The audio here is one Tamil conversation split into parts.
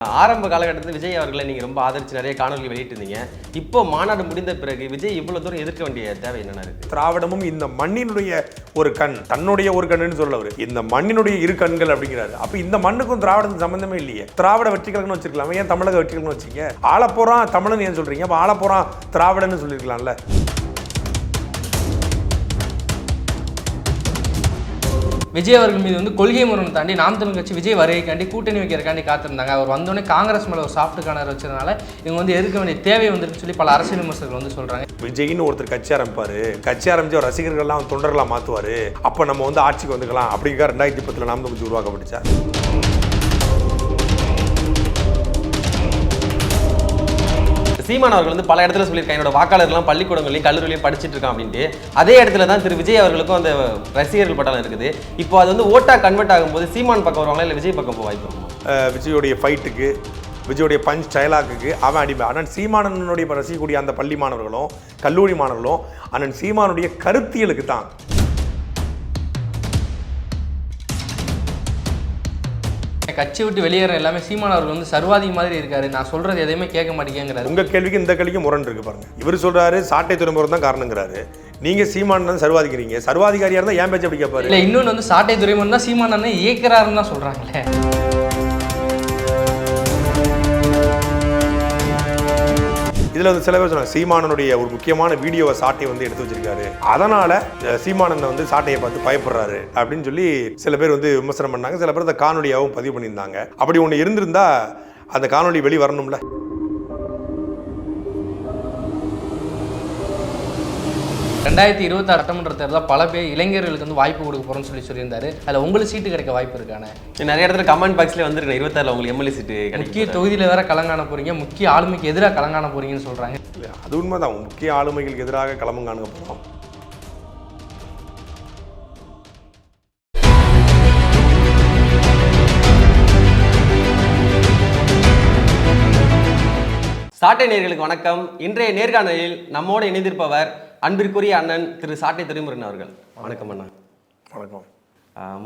ஆரம்ப காலகட்டத்தில் விஜய் அவர்களை நீங்கள் ரொம்ப ஆதரிச்சு நிறைய காணொலி வெளியிட்டிருந்தீங்க. இப்போ மாநாடு முடிந்த பிறகு விஜய் இவ்வளோ தூரம் எதிர்க்க வேண்டிய தேவை என்னென்ன இருக்கு? திராவிடமும் இந்த மண்ணினுடைய ஒரு கண், தன்னுடைய ஒரு கண்ணுன்னு சொல்ல அவரு, இந்த மண்ணினுடைய இரு கண்கள் அப்படிங்கிறாரு. அப்ப இந்த மண்ணுக்கும் திராவிடத்துக்கும் சம்பந்தமே இல்லையே. திராவிட வெற்றி கழகம்னு வச்சிருக்கலாம், ஏன் தமிழக வெற்றி கழகம்னு வச்சீங்க? ஆளப்போறான் தமிழன் ஏன் சொல்றீங்க? அப்ப ஆளப்போறான் திராவிடன்னு சொல்லியிருக்கலாம்ல. விஜய் அவர்கள் மீது வந்து கொள்கை முரணை தாண்டி நாம் தமிழ் கட்சி விஜய் வருகைக்காண்டி கூட்டணி வைக்கிறக்காண்டி காத்திருந்தாங்க. அவர் வந்தோடனே காங்கிரஸ் மேலே ஒரு சாஃப்ட் கார்னர் வச்சதுனால இவங்க வந்து எதிர்க்க வேண்டிய தேவை வந்துருன்னு சொல்லி பல அரசியல் விமர்சகர்கள் வந்து சொல்றாங்க. விஜய்னு ஒருத்தர் கட்சி ஆரம்பிப்பாரு, கட்சி ஆரம்பிச்சு ரசிகர்கள்லாம் தொண்டர்களா மாத்துவாரு, அப்ப நம்ம வந்து ஆட்சிக்கு வந்துக்கலாம் அப்படிங்கிற 2010 நாம் தமிழ் உருவாக்கப்பட்டுச்சா? சீமான் அவர்கள் வந்து பல இடத்துல சொல்லியிருக்காங்க, என்னோட வாக்காளர்கள்லாம் பள்ளிக்கூடங்களையும் கல்லூரிலையும் படிச்சுட்டு இருக்கான் அப்படின்ட்டு. அதே இடத்துல தான் திரு விஜய் அவர்களுக்கும் அந்த ரசிகர்கள் பட்டாளம் இருக்குது. இப்போ அது வந்து ஓட்டா கன்வெர்ட் ஆகும்போது சீமான் பக்கம் வருவாங்களா இல்லை விஜய் பக்கம் வாய்ப்பு இருக்குமா? விஜயோடைய ஃபைட்டுக்கு, விஜயோடைய பஞ்ச் டைலாக்குக்கு அவன் அடிமை. அண்ணன் சீமானனுடைய ரசிக்கக்கூடிய அந்த பள்ளி மாணவர்களும் கல்லூரி மாணவர்களும் அண்ணன் சீமானுடைய கருத்தியலுக்கு தான். கட்சி விட்டு வெளியேற எல்லாமே சீமான் அவர்கள் வந்து சர்வாதி மாதிரி இருக்காரு, நான் சொல்றது எதையுமே கேட்க மாட்டேங்கிறாரு. உங்க கேள்விக்கு இந்த கேள்விக்கு முரண் இருக்கு பாருங்க. இவர் சொல்றாரு சாட்டை துறைமுகம் தான் காரணங்கிறாரு, நீங்க சீமான் தான் சர்வாதிகாரிங்க. சர்வாதிகாரியா இருந்தா ஏன் பேச்சு அப்படி கேட்பாரு? இல்ல, இன்னொன்று வந்து சாட்டை துறைமுகம் தான் சீமான் அண்ணன் இயக்குறாருன்னு தான் சொல்றாங்களே. இதுல வந்து சில பேர் சொன்னாங்க சீமானனுடைய ஒரு முக்கியமான வீடியோவை சாட்டையை வந்து எடுத்து வச்சிருக்காரு, அதனால சீமானன் வந்து சாட்டையை பார்த்து பயப்படுறாரு அப்படின்னு சொல்லி சில பேர் வந்து விமர்சனம் பண்ணாங்க. சில பேர் அந்த காணொலியாகவும் பதிவு பண்ணியிருந்தாங்க. அப்படி ஒன்று இருந்திருந்தா அந்த காணொலி வெளி வரணும்ல. ரெண்டாயிரத்தி 26 சட்டமன்ற தேர்தலில் பல பேர் இளைஞர்களுக்கு வந்து வாய்ப்பு கொடுக்க போறோம்னு சொல்லியிருந்தாரு. அதில் உங்களுக்கு சீட்டு கிடைக்க வாய்ப்பு இருக்கானே? நிறைய இடத்துல கமெண்ட் பாக்ஸ்ல வந்துருக்கு 26 உங்களுக்கு எம்எல்ஏ சீட்டு முக்கிய தொகுதியில் வேற கலங்காண போறீங்க, முக்கிய ஆளுமைக்கு எதிராக கலங்காண போறீங்கன்னு சொல்றாங்க. அது உண்மைதான், முக்கிய ஆளுமைகளுக்கு எதிராக களம் காண போறோம். சாட்டை நேயர்களுக்கு வணக்கம். இன்றைய நேர்காணலில் நம்மோடு இணைந்திருப்பவர் அன்பிற்குரிய அண்ணன் திரு சாட்டை துரைமுருகன் அவர்கள். வணக்கம் அண்ணா. வணக்கம்.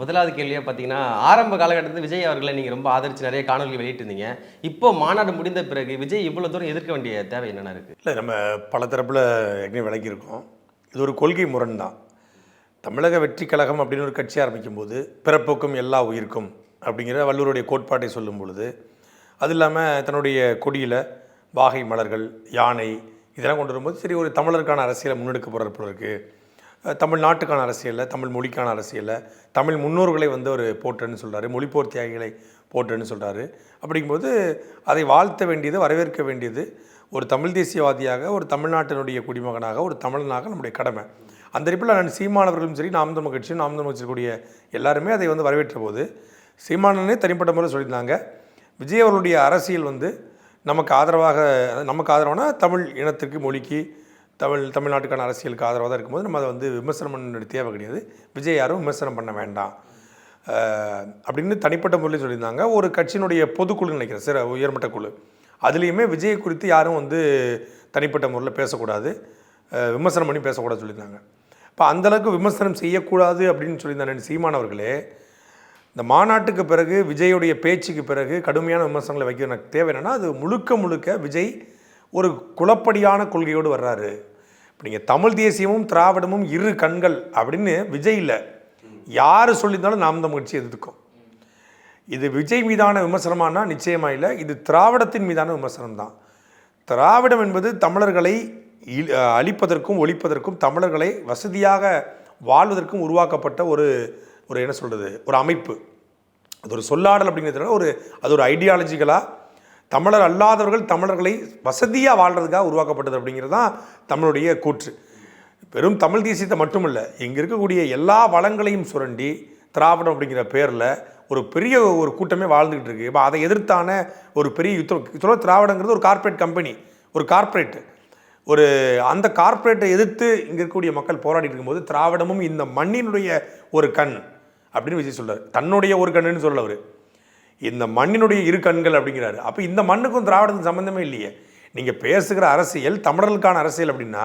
முதலாவது கேள்வியாக பார்த்தீங்கன்னா, ஆரம்ப காலகட்டத்தில் விஜய் அவர்களை நீங்கள் ரொம்ப ஆதரிச்சு நிறைய காணொலி வெளியிட்டிருந்தீங்க. இப்போ மாநாடு முடிந்த பிறகு விஜய் இவ்வளோ தூரம் எதிர்க்க வேண்டிய தேவை என்னென்ன இருக்குது? இல்லை, நம்ம பல தரப்பில் ஏற்கனவே விளக்கியிருக்கோம். இது ஒரு கொள்கை முரண் தான். தமிழக வெற்றி கழகம் அப்படின்னு ஒரு கட்சி ஆரம்பிக்கும் போது பிறப்புக்கும் எல்லா உயிருக்கும் அப்படிங்கிற வள்ளுவருடைய கோட்பாட்டை சொல்லும் பொழுது, அது இல்லாமல் தன்னுடைய கொடியில் வாகை மலர்கள், யானை இதெல்லாம் கொண்டு வரும்போது சரி ஒரு தமிழருக்கான அரசியலை முன்னெடுக்க போகிறப்போ இருக்குது. தமிழ்நாட்டுக்கான அரசியலில், தமிழ் மொழிக்கான அரசியலில் தமிழ் முன்னோர்களை வந்து அவர் போற்றுன்னு சொல்கிறாரு, மொழிப்போர் தியாகிகளை போற்றுன்னு சொல்கிறாரு. அப்படிங்கும்போது அதை வாழ்த்த வேண்டியது, வரவேற்க வேண்டியது ஒரு தமிழ் தேசியவாதியாக, ஒரு தமிழ்நாட்டினுடைய குடிமகனாக, ஒரு தமிழனாக நம்முடைய கடமை. அந்த அடிப்பில் நான் சீமானவர்களும் சரி, நாம் தமிழ் கட்சியும் நாம் தமிழ் கட்சிக்கூடிய எல்லாருமே அதை வந்து வரவேற்ற போது சீமானனே தனிப்பட்ட முறை சொல்லியிருந்தாங்க, விஜய் அவர்களுடைய அரசியல் வந்து நமக்கு ஆதரவான தமிழ் இனத்துக்கு, மொழிக்கு, தமிழ்நாட்டுக்கான அரசியலுக்கு ஆதரவாக தான் இருக்கும்போது நம்ம அதை வந்து விமர்சனம் பண்ண தேவை கிடையாது, விஜய் யாரும் விமர்சனம் பண்ண வேண்டாம் அப்படின்னு தனிப்பட்ட முறையில் சொல்லியிருந்தாங்க. ஒரு கட்சியினுடைய பொதுக்குழு நினைக்கிறேன், சில உயர்மட்ட குழு, அதுலேயுமே விஜய் குறித்து யாரும் வந்து தனிப்பட்ட முறையில் பேசக்கூடாது, விமர்சனம் பண்ணி பேசக்கூடாது சொல்லியிருந்தாங்க. இப்போ அந்தளவுக்கு விமர்சனம் செய்யக்கூடாது அப்படின்னு சொல்லியிருந்தாங்க சீமானவர்களே. இந்த மாநாட்டுக்கு பிறகு விஜயுடைய பேச்சுக்கு பிறகு கடுமையான விமர்சனங்களை வைக்க எனக்கு தேவை என்னென்னா, அது முழுக்க விஜய் ஒரு குழப்படியான கொள்கையோடு வர்றாரு. இப்போ நீங்கள் தமிழ் தேசியமும் திராவிடமும் இரு கண்கள் அப்படின்னு விஜய் இல்லை, யார் சொல்லியிருந்தாலும் நாம் தமிழ் கட்சி எதிர்க்கும். இது விஜய் மீதான விமர்சனமானா நிச்சயமாக இல்லை, இது திராவிடத்தின் மீதான விமர்சனம் தான். திராவிடம் என்பது தமிழர்களை அழிப்பதற்கும் ஒழிப்பதற்கும், தமிழர்களை வசதியாக வாழ்வதற்கும் உருவாக்கப்பட்ட ஒரு என்ன சொல்கிறது, ஒரு அமைப்பு. அது ஒரு சொல்லாடல் அப்படிங்கிறத அது ஒரு ஐடியாலஜிக்கலாக தமிழர் அல்லாதவர்கள் தமிழர்களை வசதியாக வாழ்கிறதுக்காக உருவாக்கப்பட்டது அப்படிங்கிறது தான் தமிழுடைய கூற்று. வெறும் தமிழ் தேசியத்தை மட்டுமில்லை, இங்கே இருக்கக்கூடிய எல்லா வளங்களையும் சுரண்டி திராவிடம் அப்படிங்கிற பேரில் ஒரு பெரிய ஒரு கூட்டமே வாழ்ந்துக்கிட்டு இருக்குது. இப்போ அதை எதிர்த்தான ஒரு பெரிய யுத்தம். திராவிடங்கிறது ஒரு கார்ப்பரேட் கம்பெனி, ஒரு கார்ப்பரேட்டு, அந்த கார்ப்பரேட்டை எதிர்த்து இங்கே இருக்கக்கூடிய மக்கள் போராடிட்டு இருக்கும்போது திராவிடமும் இந்த மண்ணினுடைய ஒரு கண் அப்படின்னு விஜய் சொல்கிறார். தன்னுடைய ஒரு கண்ணுன்னு சொல்ல அவர், இந்த மண்ணினுடைய இரு கண்கள் அப்படிங்கிறாரு. அப்போ இந்த மண்ணுக்கும் திராவிடத்துக்கும் சம்மந்தமே இல்லையே. நீங்கள் பேசுகிற அரசியல் தமிழர்களுக்கான அரசியல் அப்படின்னா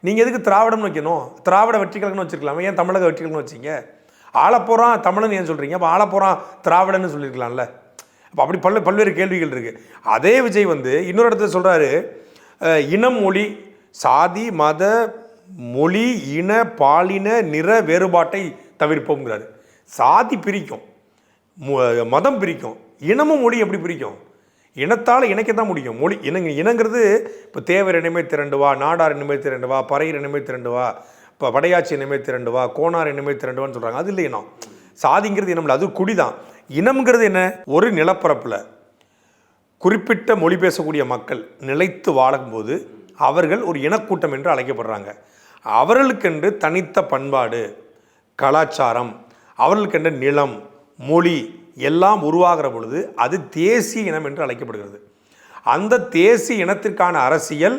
நீங்கள் எதுக்கு திராவிடம்னு வைக்கணும்? திராவிட வெற்றி கழகம்னு வச்சுருக்கலாமே, ஏன் தமிழக வெற்றி கழகம்னு வச்சிங்க? ஆளப்போகிறான் தமிழன் ஏன் சொல்கிறீங்க? அப்போ ஆளப்போகிறான் திராவிடன்னு சொல்லியிருக்கலாம்ல. அப்படி பல்வேறு கேள்விகள் இருக்குது. அதே விஜய் வந்து இன்னொரு இடத்துல சொல்கிறாரு, இனம், மொழி, சாதி, மத, மொழி, இன, பாலின, நிற வேறுபாட்டை தவிர்ப்போங்கிறாரு. சாதி பிரிக்கும், மதம் பிரிக்கும், இனமும் மொழி எப்படி பிரிக்கும்? இனத்தால் இணைக்க தான் முடியும். மொழி இனங்கிறது இப்போ தேவர் இனமே திரண்டு வா, நாடார் இனமே திரண்டு வா, பறையர் இனமே திரண்டு வா, இப்போ வடையாட்சி இனமே திரண்டு வா, கோனார் இனமே திரண்டுவான்னு சொல்கிறாங்க. அது இல்லை இனம். சாதிங்கிறது இனம் இல்லை, அது குடிதான். இனம்ங்கிறது என்ன? ஒரு நிலப்பரப்பில் குறிப்பிட்ட மொழி பேசக்கூடிய மக்கள் நிலைத்து வாழும்போது அவர்கள் ஒரு இனக்கூட்டம் என்று அழைக்கப்படுறாங்க. அவர்களுக்கென்று தனித்த பண்பாடு, கலாச்சாரம், அவர்களுக்கென்று நிலம், மொழி எல்லாம் உருவாகிற பொழுது அது தேசிய இனம் என்று அழைக்கப்படுகிறது. அந்த தேசிய இனத்திற்கான அரசியல்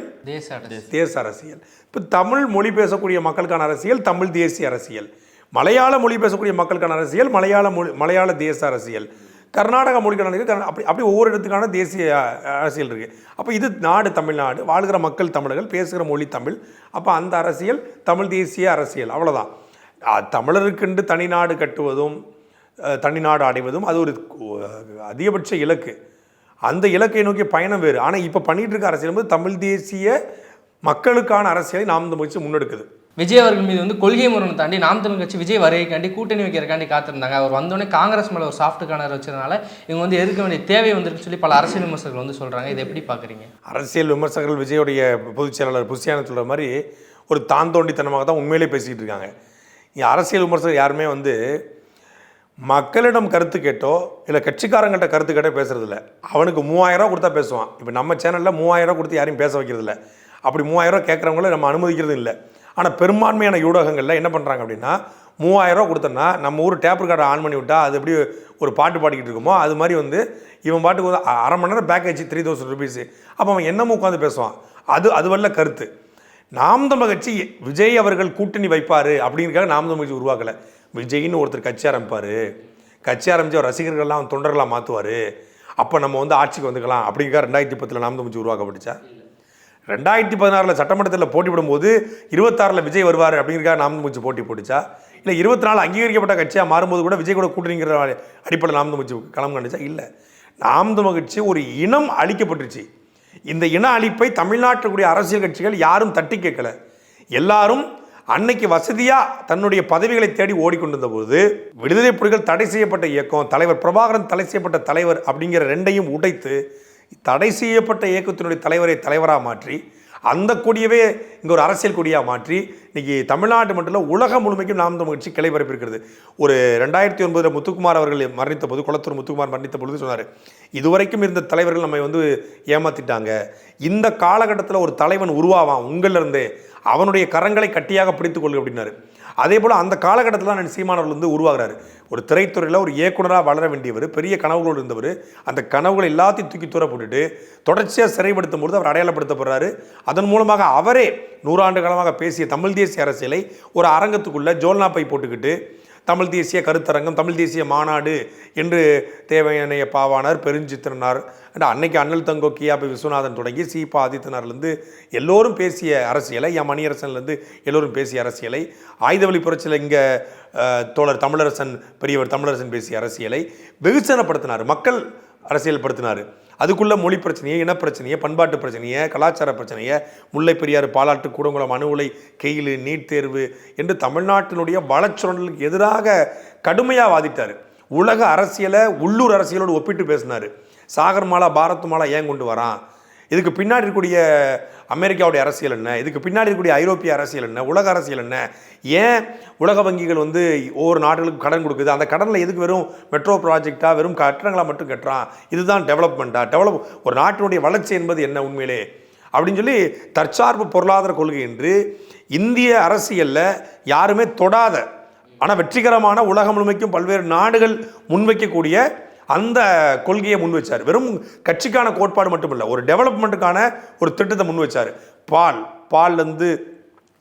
தேச அரசியல். இப்போ தமிழ் மொழி பேசக்கூடிய மக்களுக்கான அரசியல் தமிழ் தேசிய அரசியல், மலையாள மொழி பேசக்கூடிய மக்களுக்கான அரசியல் மலையாள தேச அரசியல், கர்நாடக மொழிக்கான அப்படி ஒவ்வொரு இடத்துக்கான தேசிய அரசியல் இருக்குது. அப்போ இது நாடு தமிழ்நாடு, வாழ்கிற மக்கள் தமிழர்கள், பேசுகிற மொழி தமிழ். அப்போ அந்த அரசியல் தமிழ் தேசிய அரசியல், அவ்வளோதான். தமிழருக்கென்று தனிநாடு கட்டுவதும் தனிநாடு அடைவதும் அது ஒரு அதிகபட்ச இலக்கு. அந்த இலக்கை நோக்கிய பயணம் வேறு. ஆனால் இப்போ பண்ணிகிட்டு இருக்க அரசியல் வந்து தமிழ் தேசிய மக்களுக்கான அரசியலை நாம் இந்த முயற்சி முன்னெடுக்குது. விஜய் அவர்கள் மீது வந்து கொள்கை முரணை தாண்டி நாம் தமிழ் கட்சி விஜய் வருகைக்காண்டி கூட்டணி வைக்கிறக்காண்டி காத்திருந்தாங்க. அவர் வந்தோடனே காங்கிரஸ் மேலே ஒரு சாஃப்ட் கார்னர் வச்சதுனால இவங்க வந்து எதிர்க்க வேண்டிய தேவை வந்துருக்குன்னு சொல்லி பல அரசியல் விமர்சகர்கள் வந்து சொல்கிறாங்க. இதை எப்படி பார்க்குறீங்க? அரசியல் விமர்சகர்கள் விஜயோடைய பொதுச் செயலாளர் புசியான சொல்கிற மாதிரி ஒரு தாந்தோண்டித்தனமாக தான் உண்மையிலே பேசிக்கிட்டு இருக்காங்க. அரசியல் விமர்சகர் யாருமே வந்து மக்களிடம் கருத்து கேட்டோ இல்லை கட்சிக்காரங்கிட்ட கருத்து கேட்டோ பேசுறதில்ல. அவனுக்கு 3000 ரூபா கொடுத்தா பேசுவான். இப்போ நம்ம சேனலில் 3000 ரூபா கொடுத்து யாரையும் பேச வைக்கிறதில்ல. அப்படி 3000 ரூபா கேட்குறவங்கள நம்ம அனுமதிக்கிறது இல்லை. ஆனால் பெரும்பான்மையான ஊடகங்களில் என்ன பண்ணுறாங்க அப்படின்னா, 3000 ரூபா கொடுத்தோன்னா நம்ம ஊர் டேப் ரெக்கார்டை ஆன் பண்ணி விட்டால் அது எப்படி ஒரு பாட்டு பாடிக்கிட்டு இருக்குமோ அது மாதிரி வந்து இவன் பாட்டுக்கு வந்து அரை மணி நேரம் பேக்கேஜ் 3000 ருபீஸ். அப்போ அவன் என்னமோ உட்காந்து பேசுவான். அது வல்ல கருத்து. நாம் தமிழர் கட்சி விஜய் அவர்கள் கூட்டணி வைப்பார் அப்படிங்கிறக்காக நாம் தமிழ் கட்சி உருவாக்கலை. விஜய்னு ஒருத்தர் கட்சி ஆரம்பிப்பார், கட்சி ஆரம்பித்து ரசிகர்கள்லாம் தொண்டர்களாக மாற்றுவார், அப்போ நம்ம வந்து ஆட்சிக்கு வந்துக்கலாம் அப்படிங்கிற 2010 நாம் தமிழ் உருவாக்கப்பட்டுச்சா? 2016 சட்டமன்றத்தில் போட்டி விடும்போது 26 விஜய் வருவார் அப்படிங்கிறக்காக நாம் தமிழ் போட்டி போட்டுச்சா? இல்லை 24 அங்கீகரிக்கப்பட்ட கட்சியாக மாறும்போது கூட விஜய் கூட கூட்டணிங்கிற அடிப்படையில் நாம் தமிழ் களம் கண்டுச்சா? இல்லை. நாம் தமிழ் கட்சி ஒரு இனம் அழிக்கப்பட்டுருச்சு. இந்த இன அழிப்பை தமிழ்நாட்டுடைய அரசியல் கட்சிகள் யாரும் தட்டி கேட்கல. எல்லாரும் அன்னைக்கு வசதியாக தன்னுடைய பதவிகளை தேடி ஓடிக்கொண்டிருந்த போது விடுதலை புலிகள் தடை செய்யப்பட்ட இயக்கம், தலைவர் பிரபாகரன் தடை செய்யப்பட்ட தலைவர் அப்படிங்கிற ரெண்டையும் உடைத்து தடை செய்யப்பட்ட இயக்கத்தினுடைய தலைவரை தலைவராக மாற்றி அந்த கொடியவே இங்கே ஒரு அரசியல் கொடியாக மாற்றி இன்றைக்கி தமிழ்நாட்டு மட்டும் இல்லை உலகம் முழுமைக்கும் நாம் தமிழ் கட்சி கிளை பரப்பியிருக்கிறது. ஒரு 2009 முத்துக்குமார் அவர்கள் மரணித்த போது, குளத்தூர் முத்துக்குமார் மரணித்த பொழுது சொன்னார், இதுவரைக்கும் இருந்த தலைவர்கள் நம்ம வந்து ஏமாற்றிட்டாங்க, இந்த காலகட்டத்தில் ஒரு தலைவன் உருவாவான் உங்களிலிருந்தே, அவனுடைய கரங்களை கட்டியாக பிடித்துக் கொள்ளு அப்படின்னாரு. அதே போல் அந்த காலகட்டத்தில் தான் சீமானவர்கள் வந்து உருவாகிறாரு. ஒரு திரைத்துறையில் ஒரு இயக்குனராக வளர வேண்டியவர், பெரிய கனவுகளோடு இருந்தவர், அந்த கனவுகளை எல்லாத்தையும் தூக்கி தூர போட்டுட்டு தொடர்ச்சியாக சிறைப்படுத்தும் பொழுது அவர் அடையாளப்படுத்தப்படுறாரு. அதன் மூலமாக அவரே 100 ஆண்டு காலமாக பேசிய தமிழ் தேசிய அரசியலை ஒரு அரங்கத்துக்குள்ளே ஜோல்னா பை போட்டுக்கிட்டு தமிழ் தேசிய கருத்தரங்கம், தமிழ் தேசிய மாநாடு என்று தேவையனைய பாவாணர், பெருஞ்சித்திரனார், அன்னைக்கு அண்ணல் தங்கோ கியாபி விஸ்வநாதன் தொடங்கி சீபா ஆதித்தனார்லேருந்து எல்லோரும் பேசிய அரசியலை, என் மணியரசன்லேருந்து எல்லோரும் பேசிய அரசியலை, ஆயுதவழி புரட்சியில் இங்கே தோழர் தமிழரசன், பெரியவர் தமிழரசன் பேசிய அரசியலை வெகுசனப்படுத்தினார், மக்கள் அரசியல் படுத்தினார். அதுக்குள்ளே மொழி பிரச்சனையை, இனப்பிரச்சனையை, பண்பாட்டு பிரச்சனையை, கலாச்சார பிரச்சனையை, முல்லை பெரியாறு, பாலாற்று, கூடங்குளம், அணு உலை, கெயில், நீட் தேர்வு என்று தமிழ்நாட்டினுடைய வளச்சுரண்டலுக்கு எதிராக கடுமையாக வாதிட்டார். உலக அரசியலை உள்ளூர் அரசியலோடு ஒப்பிட்டு பேசினார். சாகர் மாலா, பாரத் மாலா ஏன் கொண்டு வரான், இதுக்கு பின்னாடி இருக்கக்கூடிய அமெரிக்காவுடைய அரசியல் என்ன, இதுக்கு பின்னாடி இருக்கக்கூடிய ஐரோப்பிய அரசியல் என்ன, உலக அரசியல் என்ன, ஏன் உலக வங்கிகள் வந்து ஒவ்வொரு நாடுகளுக்கு கடன் கொடுக்குது, அந்த கடனில் எதுக்கு வெறும் மெட்ரோ ப்ராஜெக்டாக வெறும் கட்டணங்களாக மட்டும் கட்டுறான், இதுதான் டெவலப்மெண்ட்டாக, ஒரு நாட்டினுடைய வளர்ச்சி என்பது என்ன உண்மையிலே அப்படின்னு சொல்லி தற்சார்பு பொருளாதார கொள்கை என்று இந்திய அரசியலில் யாருமே தொடாத ஆனால் வெற்றிகரமான உலகம் முழுமைக்கும் பல்வேறு நாடுகள் முன்வைக்கக்கூடிய அந்த கொள்கையை முன் வச்சார். வெறும் கட்சிக்கான கோட்பாடு மட்டும் இல்லை, ஒரு டெவலப்மெண்ட்டுக்கான ஒரு திட்டத்தை முன் வச்சார். பால்லேருந்து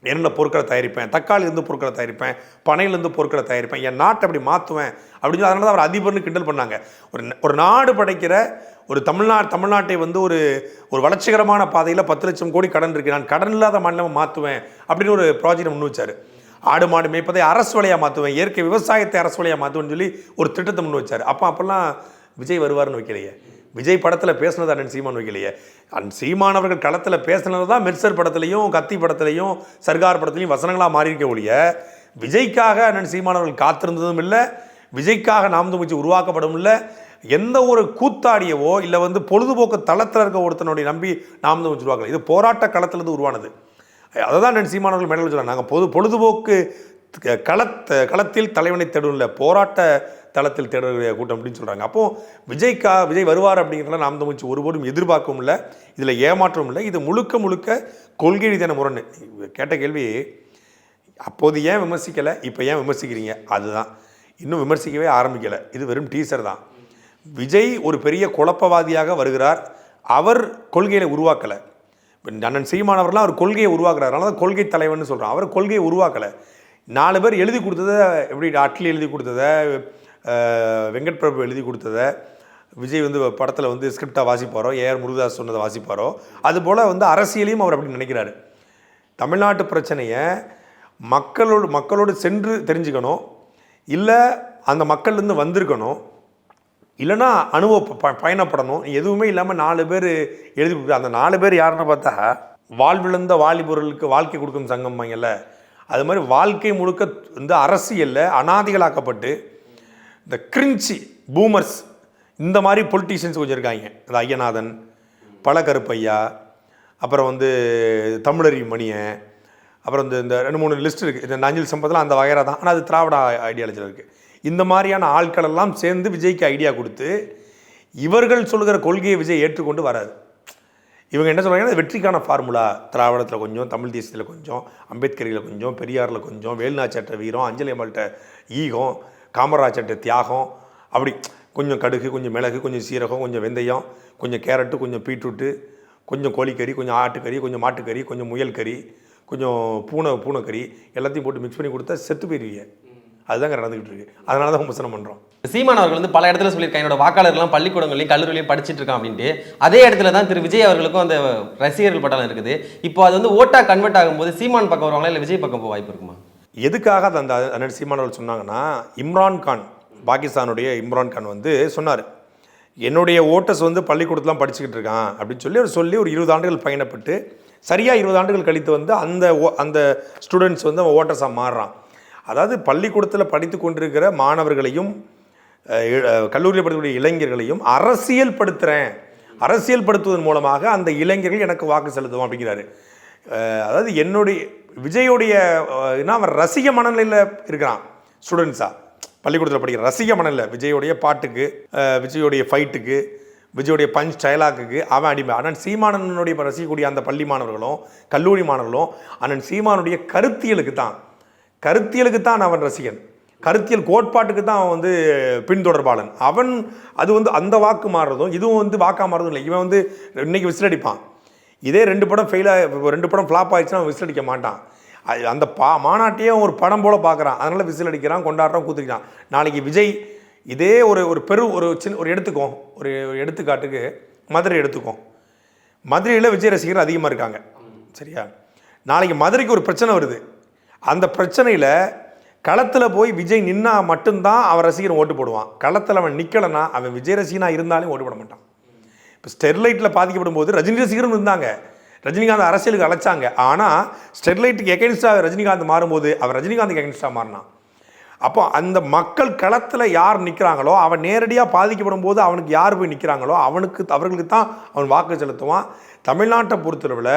என்னென்ன பொருட்களை தயாரிப்பேன், தக்காளிலேருந்து பொருட்களை தயாரிப்பேன், பனையிலேருந்து பொருட்களை தயாரிப்பேன், என் நாட்டை அப்படி மாற்றுவேன் அப்படின்னு சொல்லி, அதனால தான் அவர் அதிபர்னு கிண்டல் பண்ணாங்க. ஒரு நாடு படைக்கிற ஒரு தமிழ்நாட்டை வந்து ஒரு வளர்ச்சிகரமான பாதையில் 10 லட்சம் கோடி கடன் இருக்கு, நான் கடன் இல்லாத மாநிலமாக மாற்றுவேன் அப்படின்னு ஒரு ப்ராஜெக்டை முன் வச்சார். ஆடு மாடு மேய்ப்பதை அரசு வழியாக மாற்றுவேன், இயற்கை விவசாயத்தை அரசு வழியாக மாற்றுவேன்னு சொல்லி ஒரு திட்டத்தை முன் வச்சார். அப்போல்லாம் விஜய் வருவார்னு வைக்கலையே. விஜய் படத்தில் பேசினது அண்ணன் சீமான் வைக்கலையே. சீமான் அவர்கள் களத்தில் பேசினது தான் மெர்சல் படத்துலையும் கத்தி படத்துலையும் சர்கார் படத்துலையும் வசனங்களாக மாறியிருக்க ஒழிய விஜய்க்காக அண்ணன் சீமான் அவர்கள் காத்திருந்ததும் இல்லை, விஜய்க்காக நாம் தமிழ் கட்சி உருவாக்கப்படும் இல்லை. எந்த ஒரு கூத்தாடியவோ இல்லை பொழுதுபோக்கு தளத்தில் இருக்க ஒருத்தனுடைய நம்பி நாம் தமிழ் உருவாக்கல. இது போராட்ட களத்திலிருந்து உருவானது. அதை தான் அண்ணன் சீமான் அவர்கள் மேடல் சொல்கிறாங்க. நாங்கள் பொழுதுபோக்கு களத்தில் தலைவனை தேடல, போராட்ட தளத்தில் தேடுற கூட்டம் அப்படின்னு சொல்கிறாங்க. அப்போது விஜய் வருவார் அப்படிங்கிறத நாம் தமிழ் ஒருபோதும் எதிர்பார்க்கவும் இல்லை, இதில் ஏமாற்றவும் இல்லை. இது முழுக்க முழுக்க கொள்கை ரீதியான முரண். கேட்ட கேள்வி அப்போது ஏன் விமர்சிக்கலை, இப்போ ஏன் விமர்சிக்கிறீங்க? அதுதான் இன்னும் விமர்சிக்கவே ஆரம்பிக்கலை. இது வெறும் டீசர் தான். விஜய் ஒரு பெரிய குழப்பவாதியாக வருகிறார். அவர் கொள்கையை உருவாக்கலை. அண்ணன் சீமானவர்லாம் அவர் கொள்கையை உருவாக்குறாரு. அதனால தான் கொள்கை தலைவர்னு சொல்கிறான். அவர் கொள்கையை உருவாக்கலை. 4 பேர் எழுதி கொடுத்ததை, எப்படி அட்லி எழுதி கொடுத்ததை, வெங்கட் பிரபு எழுதி கொடுத்ததை விஜய் படத்தில் ஸ்கிரிப்டாக வாசிப்பாரோ, ஏஆர் முருகதாஸ் சொன்னதை வாசிப்பாரோ, அதுபோல் அரசியலையும் அவர் அப்படி நினைக்கிறாரு. தமிழ்நாட்டு பிரச்சனையை மக்களோடு சென்று தெரிஞ்சுக்கணும், இல்லை அந்த மக்கள்லேருந்து வந்திருக்கணும், இல்லைன்னா பயணப்படணும். எதுவுமே இல்லாமல் 4 பேர் எழுதி கொடுக்குற அந்த 4 பேர் யாருன்னு பார்த்தா வாழ்விழந்த வாலிபர்களுக்கு வாழ்க்கை கொடுக்கும் சங்கம் வாங்கல. அது மாதிரி வாழ்க்கை முழுக்க அரசியலில் அனாதிகளாக்கப்பட்டு இந்த கிரிஞ்சி பூமர்ஸ் இந்த மாதிரி பொலிட்டீஷியன்ஸ் கொஞ்சம் இருக்காங்க. இந்த ஐயநாதன், பழகருப்பையா, அப்புறம் தமிழறி மணியன், அப்புறம் இந்த 2-3 லிஸ்ட் இருக்குது. இந்த நஞ்சில் சம்பத்தில் அந்த வகையாக தான். ஆனால் அது திராவிட ஐடியாலஜியில் இருக்குது. இந்த மாதிரியான ஆட்களெல்லாம் சேர்ந்து விஜய்க்கு ஐடியா கொடுத்து இவர்கள் சொல்கிற கொள்கையை விஜய் ஏற்றுக்கொண்டு வராது. இவங்க என்ன சொல்கிறாங்கன்னா, வெற்றிக்கான ஃபார்முலா திராவிடத்தில் கொஞ்சம், தமிழ் தேசியத்தில் கொஞ்சம், அம்பேத்கரில் கொஞ்சம், பெரியாரில் கொஞ்சம், வேலுநாச்சியார்ட்ட வீரம், அஞ்சலி அம்மாள்கிட்ட ஈகம், காமராஜர்கிட்ட தியாகம், அப்படி கொஞ்சம் கடுகு, கொஞ்சம் மிளகு, கொஞ்சம் சீரகம், கொஞ்சம் வெந்தயம், கொஞ்சம் கேரட்டு, கொஞ்சம் பீட்ரூட்டு, கொஞ்சம் கோழிக்கறி, கொஞ்சம் ஆட்டுக்கறி, கொஞ்சம் மாட்டுக்கறி, கொஞ்சம் முயல் கறி, கொஞ்சம் பூனைக்கறி எல்லாத்தையும் போட்டு மிக்ஸ் பண்ணி கொடுத்தா செத்து போயிருவீங்க. அதுதாங்க நடந்துகிட்டு இருக்கு. அதனால தான் விமர்சனம் பண்ணுறோம். சீமான் அவர்கள் பல இடத்துல சொல்லியிருக்காங்க, என்னோட வாக்காளர்கள்லாம் பள்ளிக்கூடங்களையும் கல்லூரிலையும் படிச்சுட்டு இருக்கான் அப்படின்ட்டு. அதே இடத்துல தான் திரு விஜய் அவர்களுக்கும் அந்த ரசிகர்கள் பட்டாளம் இருக்குது. இப்போ அது ஓட்டா கன்வெர்ட் ஆகும்போது சீமான் பக்கம் வருவாங்களா, இல்லை விஜய் பக்கம் போக வாய்ப்பு இருக்குமா? எதுக்காக அந்த அண்ணன் சீமான் அவர்கள் சொன்னாங்கன்னா, இம்ரான்கான், பாகிஸ்தானுடைய இம்ரான்கான் சொன்னார், என்னுடைய ஓட்டர்ஸ் பள்ளிக்கூடத்துலாம் படிச்சுக்கிட்டு இருக்கான் அப்படின்னு சொல்லி ஒரு 20 ஆண்டுகள் பயணப்பட்டு சரியாக 20 ஆண்டுகள் கழித்து அந்த ஸ்டூடெண்ட்ஸ் ஓட்டர்ஸாக மாறுறான். அதாவது பள்ளிக்கூடத்தில் படித்து கொண்டிருக்கிற மாணவர்களையும் கல்லூரியில் படிக்கக்கூடிய இளைஞர்களையும் அரசியல் படுத்துவதன் மூலமாக அந்த இளைஞர்கள் எனக்கு வாக்கு செலுத்துவோம் அப்படிங்கிறாரு. அதாவது விஜயோடைய அவன் ரசிக மனநிலையில் இருக்கிறான். ஸ்டூடெண்ட்ஸாக பள்ளிக்கூடத்தில் படிக்கிற ரசிக மனநிலை, விஜயோடைய பாட்டுக்கு, விஜயோடைய ஃபைட்டுக்கு, விஜயோடைய பஞ்ச் டைலாக்குக்கு அவன் அடிமை. அண்ணன் சீமானனுடைய ரசிக்கக்கூடிய அந்த பள்ளி மாணவர்களும் கல்லூரி மாணவர்களும் அண்ணன் சீமானுடைய கருத்தியலுக்கு தான் அவன் ரசிகன். கருத்தியல் கோட்பாட்டுக்கு தான் அவன் பின்தொடர்பாளன். அவன் அது அந்த வாக்கு மாறுறதும் இதுவும் வாக்கா மாறுறதும் இல்லை. இவன் இன்னைக்கு விசில் அடிப்பான். இதே 2 படம் ஃபெயிலாக 2 படம் ஃப்ளாப் ஆயிடுச்சுன்னா அவன் விசில் அடிக்க மாட்டான். அந்த மாநாட்டையே ஒரு படம் போல் பார்க்குறான். அதனால் விசில் அடிக்கிறான், கொண்டாடுறான், கூத்துக்கிறான். நாளைக்கு விஜய் இதே ஒரு எடுத்துக்கோம், ஒரு எடுத்துக்காட்டுக்கு மதுரை எடுத்துக்கோம். மதுரையில் விஜய் ரசிகர் அதிகமாக இருக்காங்க, சரியா? நாளைக்கு மதுரைக்கு ஒரு பிரச்சனை வருது. அந்த பிரச்சனையில் களத்தில் போய் விஜய் நின்னா மட்டும்தான் அவன் ரசிகர் ஓட்டு போடுவான். களத்தில் அவன் நிற்கலைன்னா அவன் விஜய் ரசிகனாக இருந்தாலும் ஓட்டு போட மாட்டான். இப்போ ஸ்டெர்லைட்டில் பாதிக்கப்படும் போது ரஜினி ரசிகரும் இருந்தாங்க, ரஜினிகாந்த் அரசியலுக்கு அழைச்சாங்க. ஆனால் ஸ்டெர்லைட்டுக்கு எகென்ஸ்டாக ரஜினிகாந்த் மாறும்போது அவர் ரஜினிகாந்துக்கு எகென்ஸ்டாக மாறினான். அப்போ அந்த மக்கள் களத்தில் யார் நிற்கிறாங்களோ, அவன் நேரடியாக பாதிக்கப்படும் போது அவனுக்கு யார் போய் நிற்கிறாங்களோ அவர்களுக்கு தான் அவன் வாக்கு செலுத்துவான். தமிழ்நாட்டை பொறுத்தளவில்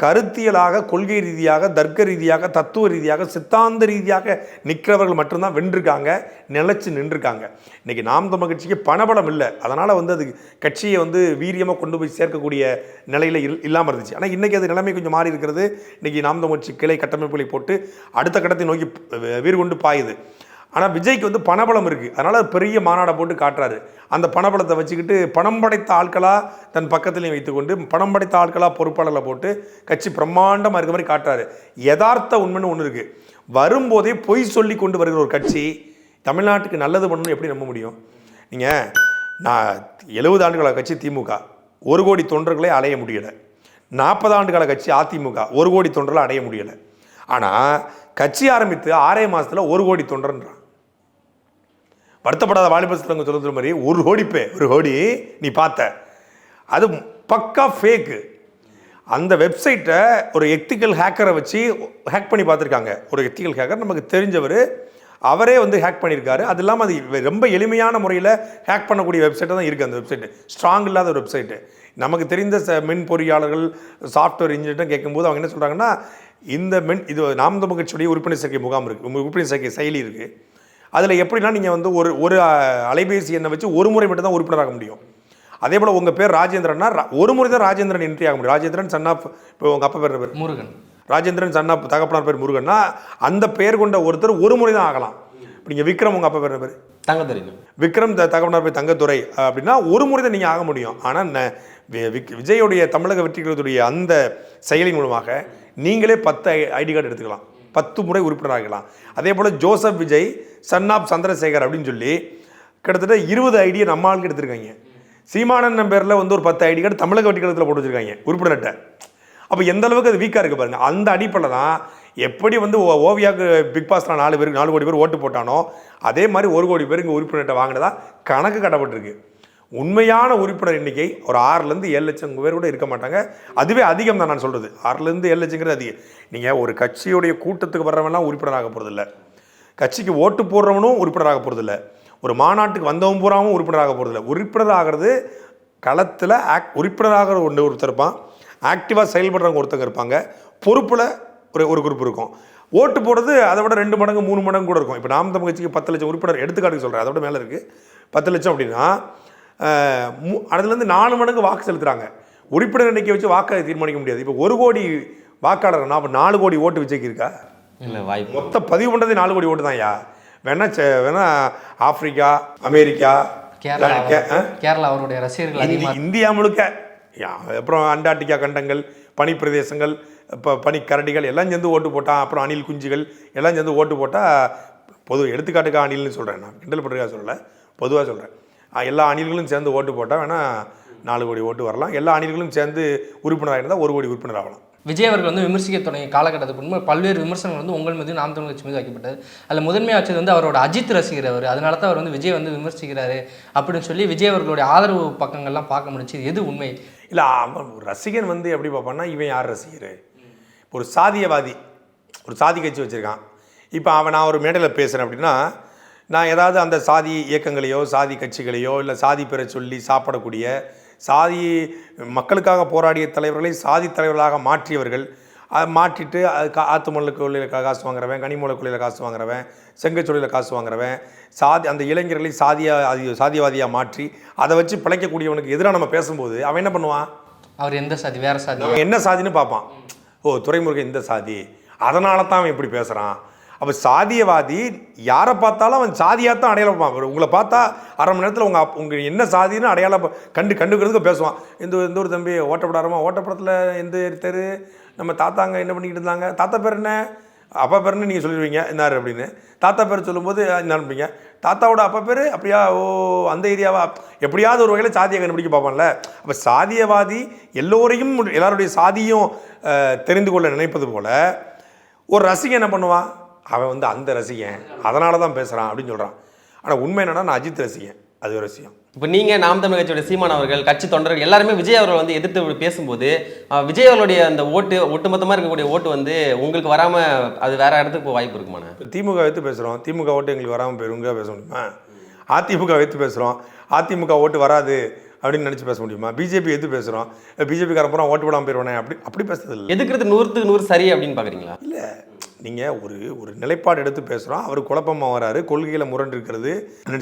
கருத்தியலாக, கொள்கை ரீதியாக, தர்க்க ரீதியாக, தத்துவ ரீதியாக, சித்தாந்த ரீதியாக நிற்கிறவர்கள் மட்டும்தான் வென்றிருக்காங்க, நிலைச்சு நின்றுருக்காங்க. இன்றைக்கி நாம் தமிழ் கட்சிக்கு பணபலம் இல்லை. அதனால் அது கட்சியை வீரியமாக கொண்டு போய் சேர்க்கக்கூடிய நிலையில் இல்லாமல் இருந்துச்சு. ஆனால் இன்றைக்கி அது நிலைமை கொஞ்சம் மாறி இருக்கிறது. இன்றைக்கி நாம் தமிழ் கட்சி கிளை கட்டமைப்புகளை போட்டு அடுத்த கட்டத்தை நோக்கி வீறு கொண்டு பாயுது. ஆனால் விஜய்க்கு பணபலம் இருக்குது. அதனால் பெரிய மாநாடை போட்டு காட்டுறாரு. அந்த பணபலத்தை வச்சுக்கிட்டு பணம் படைத்த ஆட்களாக தன் பக்கத்துலையும் வைத்துக்கொண்டு பணம் படைத்த ஆட்களாக பொறுப்பாளர்களை போட்டு கட்சி பிரம்மாண்டமாக இருக்க மாதிரி காட்டுறாரு. யதார்த்த உண்மைன்னு ஒன்று இருக்குது. வரும்போதே பொய் சொல்லி கொண்டு வருகிற ஒரு கட்சி தமிழ்நாட்டுக்கு நல்லது பண்ணணும்னு எப்படி நம்ப முடியும்? நீங்கள் 70 ஆண்டுகால கட்சி திமுக 1 கோடி தொண்டர்களை அடைய முடியலை. 40 ஆண்டுகால கட்சி அதிமுக 1 கோடி தொண்டர்களை அடைய முடியலை. ஆனால் கட்சி ஆரம்பித்து 6 மாதத்தில் 1 கோடி தொண்டர்ன்றான். வருத்தப்படாத வாலிபஸ்லங்க சொல்லுற மாதிரி ஒரு கோடி நீ பார்த்த அது பக்கா ஃபேக்கு. அந்த வெப்சைட்டை ஒரு எத்திக்கல் ஹேக்கரை வச்சு ஹேக் பண்ணி பார்த்துருக்காங்க. ஒரு எத்திக்கல் ஹேக்கர் நமக்கு தெரிஞ்சவர், அவரே வந்து ஹேக் பண்ணியிருக்காரு. அது இல்லாமல் அது ரொம்ப எளிமையான முறையில் ஹேக் பண்ணக்கூடிய வெப்சைட்டாக தான் இருக்குது. அந்த வெப்சைட்டு ஸ்ட்ராங் இல்லாத ஒரு வெப்சைட்டு. நமக்கு தெரிந்த மென் பொறியாளர்கள், சாஃப்ட்வேர் இன்ஜினியர்கிட்ட கேட்கும்போது அவங்க என்ன சொல்கிறாங்கன்னா, இந்த இது நாம் தமிழர் கட்சியுடைய உறுப்பினர் சேர்க்கை முகாம் இருக்குது, உறுப்பினர் சேர்க்கை செயலி இருக்குது. அதில் எப்படின்னா நீங்கள் வந்து ஒரு அலைபேசி எண்ணை வச்சு ஒரு முறை மட்டும் தான் உறுப்பினராக முடியும். அதே போல் உங்கள் பேர் ராஜேந்திரன்னா ஒரு முறை தான் ராஜேந்திரன் என்ட்ரி ஆக முடியும். ராஜேந்திரன் சன் ஆஃப், இப்போ உங்கள் அப்பா பேர் முருகன், ராஜேந்திரன் சன் ஆஃப் தகப்பனார் பேர் முருகன்னா அந்த பேர் கொண்ட ஒருத்தர் ஒரு முறை தான் ஆகலாம். இப்போ நீங்கள் விக்ரம், உங்கள் அப்பா பேர் தங்கத்துறை, விக்ரம் தகப்பனார் பேர் தங்கத்துறை அப்படின்னா ஒரு முறை தான் நீங்கள் ஆக முடியும். ஆனால் விஜயோடைய தமிழக வெற்றி கழகத்துடைய அந்த செயலின் மூலமாக நீங்களே 10 ஐடி கார்டு எடுத்துக்கலாம், 10 முறை உறுப்பினர் ஆகலாம். அதே போல் Joseph Vijay son of Chandrasekhar அப்படின்னு சொல்லி கிட்டத்தட்ட 20 ஐடியை நம்ம ஆளுக்கு எடுத்திருக்காங்க. சீமானன் பேரில் வந்து ஒரு 10 ஐடி கார்டு தமிழக வெற்றி கழகத்தில் போட்டு வச்சுருக்காங்க உறுப்பினர்கிட்ட. அப்போ எந்த அளவுக்கு அது வீக்காக இருக்குது பாருங்கள். அந்த அடிப்படையில் தான் எப்படி வந்து ஓவியாவுக்கு பிக் பாஸில் 4 கோடி பேர் ஓட்டு போட்டானோ அதே மாதிரி 1 கோடி பேர் இங்கே உறுப்பினர்கிட்ட வாங்கினதா கணக்கு கட்டப்பட்டிருக்கு. உண்மையான உறுப்பினர் எண்ணிக்கை ஒரு 6லேருந்து 7 லட்சம் பேர் கூட இருக்க மாட்டாங்க. அதுவே அதிகம் தான் நான் சொல்கிறது. 6லேருந்து 7 லட்சங்கிறது அதிகம். நீங்கள் ஒரு கட்சியுடைய கூட்டத்துக்கு வர்றவன்லாம் உறுப்பினராக போகிறதில்ல, கட்சிக்கு ஓட்டு போடுறவனும் உறுப்பினராக போகிறதில்ல, ஒரு மாநாட்டுக்கு வந்தவன் பூராவும் உறுப்பினராக போகிறதில்ல. உறுப்பினர் ஆகிறது களத்தில் உறுப்பினராகிற ஒருத்தர் இருப்பான், ஆக்டிவாக செயல்படுறவங்க ஒருத்தங்க இருப்பாங்க, பொறுப்பில் ஒரு குரூப் இருக்கும். ஓட்டு போடுறது அதை விட 2 மடங்கு 3 மடங்கு கூட இருக்கும். இப்போ நாம் தமிழர் கட்சிக்கு 10 லட்சம் உறுப்பினர் எடுத்துக்காட்டுக்கு சொல்கிறேன், அதோட மேலே இருக்குது 10 லட்சம் அப்படின்னா அதுலேருந்து 4 மடங்கு வாக்கு செலுத்துகிறாங்க. உறுப்பினர் எண்ணிக்கை வச்சு வாக்கை தீர்மானிக்க முடியாது. இப்போ 1 கோடி வாக்காளர்னா அப்போ 4 கோடி ஓட்டு விஜய்க்கு இருக்கா? இல்லை, வாய்ப்பு. மொத்தம் பதிவு பண்ணுறதே 4 கோடி ஓட்டு தான். வேணா ஆப்பிரிக்கா, அமெரிக்கா, கேரளா அவருடைய ரசிகர்கள் இந்தியா முழுக்க, அப்புறம் அண்டார்டிகா கண்டங்கள், பனி பிரதேசங்கள், இப்போ பனிக்கரடிகள் எல்லாம் சேர்ந்து ஓட்டு போட்டான். அப்புறம் அணில் குஞ்சுகள் எல்லாம் சேர்ந்து ஓட்டு போட்டால் எடுத்துக்காட்டுக்கா அணில்னு சொல்கிறேன், நான் கிண்டல் பண்ணுறதுக்காக சொல்லலை, பொதுவாக சொல்கிறேன். எல்லா அணில்களும் சேர்ந்து ஓட்டு போட்டால் வேணால் 4 கோடி ஓட்டு வரலாம். எல்லா அணில்களும் சேர்ந்து உறுப்பினராக இருந்தால் 1 கோடி உறுப்பினர் ஆகலாம். விஜய் அவர்கள் வந்து விமர்சிக்க தொடங்கிய காலகட்டத்துக்கு முன்பு பல்வேறு விமர்சனங்கள் வந்து உங்கள் மீது நாம் தமிழர் கட்சி மீது வைக்கப்பட்டது. அதில் முதன்மையாக வச்சது வந்து அவரோட அஜித் ரசிகர் அவர், அதனால தான் அவர் வந்து விஜய் வந்து விமர்சிக்கிறாரு அப்படின்னு சொல்லி விஜய் அவர்களுடைய ஆதரவு பக்கங்கள்லாம் பார்க்க முடிச்சு. எது உண்மை? இல்லை, ஒரு ரசிகன் வந்து எப்படி பார்ப்பான்னா, இவன் யார் ரசிகர்? ஒரு சாதியவாதி, ஒரு சாதி கட்சி வச்சுருக்கான். இப்போ நான் ஒரு மேடையில் பேசுகிறேன் அப்படின்னா, நான் ஏதாவது அந்த சாதி இயக்கங்களையோ சாதி கட்சிகளையோ இல்லை சாதி பெற சொல்லி சாப்பிடக்கூடிய சாதி மக்களுக்காக போராடிய தலைவர்களை சாதி தலைவர்களாக மாற்றியவர்கள், அதை மாற்றிட்டு அது ஆத்துமல்ல கொள்ளையில் காசு வாங்குறவன், கனிமூல கொள்ளையில் காசு வாங்குறவன், செங்கச்சொல்லியில் காசு வாங்குறவன், அந்த இளைஞர்களை சாதியவாதியாக மாற்றி அதை வச்சு பிழைக்கக்கூடியவனுக்கு எதிராக நம்ம பேசும்போது அவன் என்ன பண்ணுவான்? அவர் எந்த சாதி, வேறு சாதி, அவன் என்ன சாதின்னு பார்ப்பான். துரைமுருகன் இந்த சாதி, அதனால தான் அவன் இப்படி பேசுகிறான். அப்போ சாதியவாதி யாரை பார்த்தாலும் அவன் சாதியாக தான் அடையாளம் பார்ப்பான். உங்களை பார்த்தா அரை மணி நேரத்தில் உங்கள் என்ன சாதின்னு அடையாளம் கண்டுக்கிறதுக்கு பேசுவான். இந்த ஒரு தம்பி ஓட்டப்படாரமா, ஓட்டப்படத்தில் எந்த தெரு, நம்ம தாத்தாங்க என்ன பண்ணிக்கிட்டு இருந்தாங்க, தாத்தா பேர் என்ன, அப்பா பேருன்னு நீங்கள் சொல்லிடுவீங்க என்னார் அப்படின்னு. தாத்தா பேர் சொல்லும்போது என்ன அனுப்பிங்க, தாத்தாவோட அப்பா பேர் அப்படியா, அந்த ஏரியாவா, எப்படியாவது ஒரு வகையில் சாதியை கண்டுபிடிக்க பார்ப்பான்ல. அப்போ சாதியவாதி எல்லாருடைய சாதியும் தெரிந்து கொள்ள நினைப்பது போல் ஒரு ரசிகன் என்ன பண்ணுவான், அவன் வந்து அந்த ரசிகன் அதனால தான் பேசுகிறான் அப்படின்னு சொல்கிறான். ஆனால் உண்மை என்னன்னா, நான் அஜித் ரசிகன், அது ஒரு விஷயம். இப்போ நீங்கள் நாம் தமிழர் கட்சியோட சீமான் அவர்கள், கட்சி தொண்டர்கள் எல்லாருமே விஜய் அவர்கள் வந்து எதிர்த்து பேசும்போது விஜய் அவர்களுடைய அந்த ஒட்டுமொத்தமாக இருக்கக்கூடிய ஓட்டு வந்து உங்களுக்கு வராமல் அது வேற இடத்துக்கு போக வாய்ப்பு இருக்குமாண்ணா? திமுக வைத்து பேசுகிறோம், திமுக ஓட்டு எங்களுக்கு வராமல் போயிருங்க பேச முடியுமா? அதிமுக வைத்து பேசுகிறோம், அதிமுக ஓட்டு வராது அப்படின்னு நினச்சி பேச முடியுமா? பிஜேபி எது பேசுகிறோம், பிஜேபிக்காரன் பூரா ஓட்டு போடாமல் போயிடுவானே அப்படி பேசுறது இல்லை. எதுக்குறது 100க்கு 100 சரி அப்படின்னு பார்க்குறீங்களா? இல்லை, நீங்கள் ஒரு நிலைப்பாடு எடுத்து பேசுகிறோம், அவர் குழப்பமாக வராரு, கொள்கையில் முரண்டு இருக்கிறது,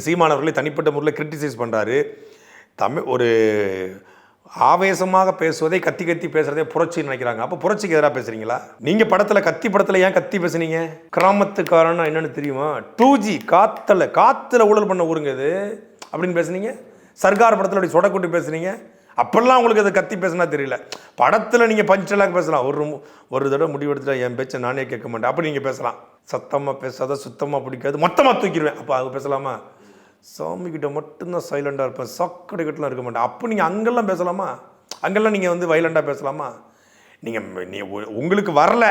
சீமானவர்களை தனிப்பட்ட முறையில் கிரிட்டிசைஸ் பண்ணுறாரு, ஒரு ஆவேசமாக பேசுவதை கத்தி பேசுகிறதே புரட்சின்னு நினைக்கிறாங்க. அப்போ புரட்சிக்கு எதிராக பேசுகிறீங்களா? நீங்கள் படத்தில் ஏன் கத்தி பேசுனீங்க? கிராமத்துக்காரன்னா என்னென்னு தெரியுமா? 2G காற்றுல ஊழல் பண்ண ஊருங்க இது அப்படின்னு பேசுனீங்க. சர்க்கார் படத்தில் அப்படி சொடக்கூட்டி பேசுனீங்க. அப்பெல்லாம் உங்களுக்கு அதை கத்தி பேசினா தெரியல. படத்தில் நீங்கள் பஞ்செல்லாம் பேசலாம், ஒரு தடவை முடிவெடுத்துட்டா என் பேச்சை நானே கேட்க மாட்டேன் அப்படி நீங்கள் பேசலாம். சத்தமாக பேசாத, சுத்தமாக பிடிக்காது, மொத்தமாக தூக்கிடுவேன், அப்போ அது பேசலாமா? சாமிக்கிட்ட மட்டும்தான் சைலண்டாக இருப்பேன், சக்கடைக்கிட்டலாம் இருக்க மாட்டேன், அப்போ நீங்கள் அங்கெல்லாம் பேசலாமா? அங்கெல்லாம் நீங்கள் வந்து வைலண்டாக பேசலாமா? உங்களுக்கு வரல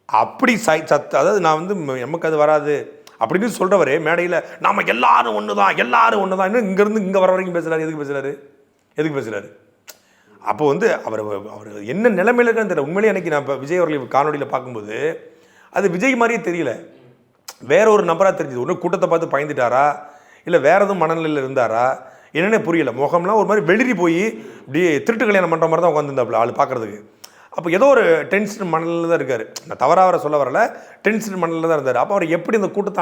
அப்படி அதாவது நான் வந்து நமக்கு அது வராது அப்படின்னு சொல்கிறவரே மேடையில் நாம் எல்லாரும் ஒன்று தான் எல்லாரும் ஒன்று தான் இன்னும் இங்கேருந்து இங்கே வர வரைக்கும் பேசுகிறாரு. எதுக்கு பேசுகிறாரு? அப்போ வந்து அவர் என்ன நிலைமையில இருக்குன்னு தெரியல. உண்மையிலேயே எனக்கு நான் இப்போ விஜய் அவர்கள் காணொலியில் பார்க்கும்போது அது விஜய் மாதிரியே தெரியல, வேற ஒரு நபராக தெரிஞ்சுது. ஒன்று கூட்டத்தை பார்த்து பயந்துட்டாரா, இல்லை வேற எதுவும் மனநிலையில் இருந்தாரா என்னென்ன புரியல. முகம்லாம் ஒரு மாதிரி வெளிரி போய் இப்படியே திருட்டு கல்யாணம் பண்ணுற மாதிரி தான் உட்காந்துருந்தாப்புல ஆள் பார்க்குறதுக்கு. அப்போ ஏதோ ஒரு டென்ஷன் மனநிலையில் தான் இருக்கார். நான் தவறாக வர சொல்ல வரல, டென்ஷன் மனநிலையில் தான் இருந்தார். அப்போ அவர் எப்படி இந்த கூட்டத்தை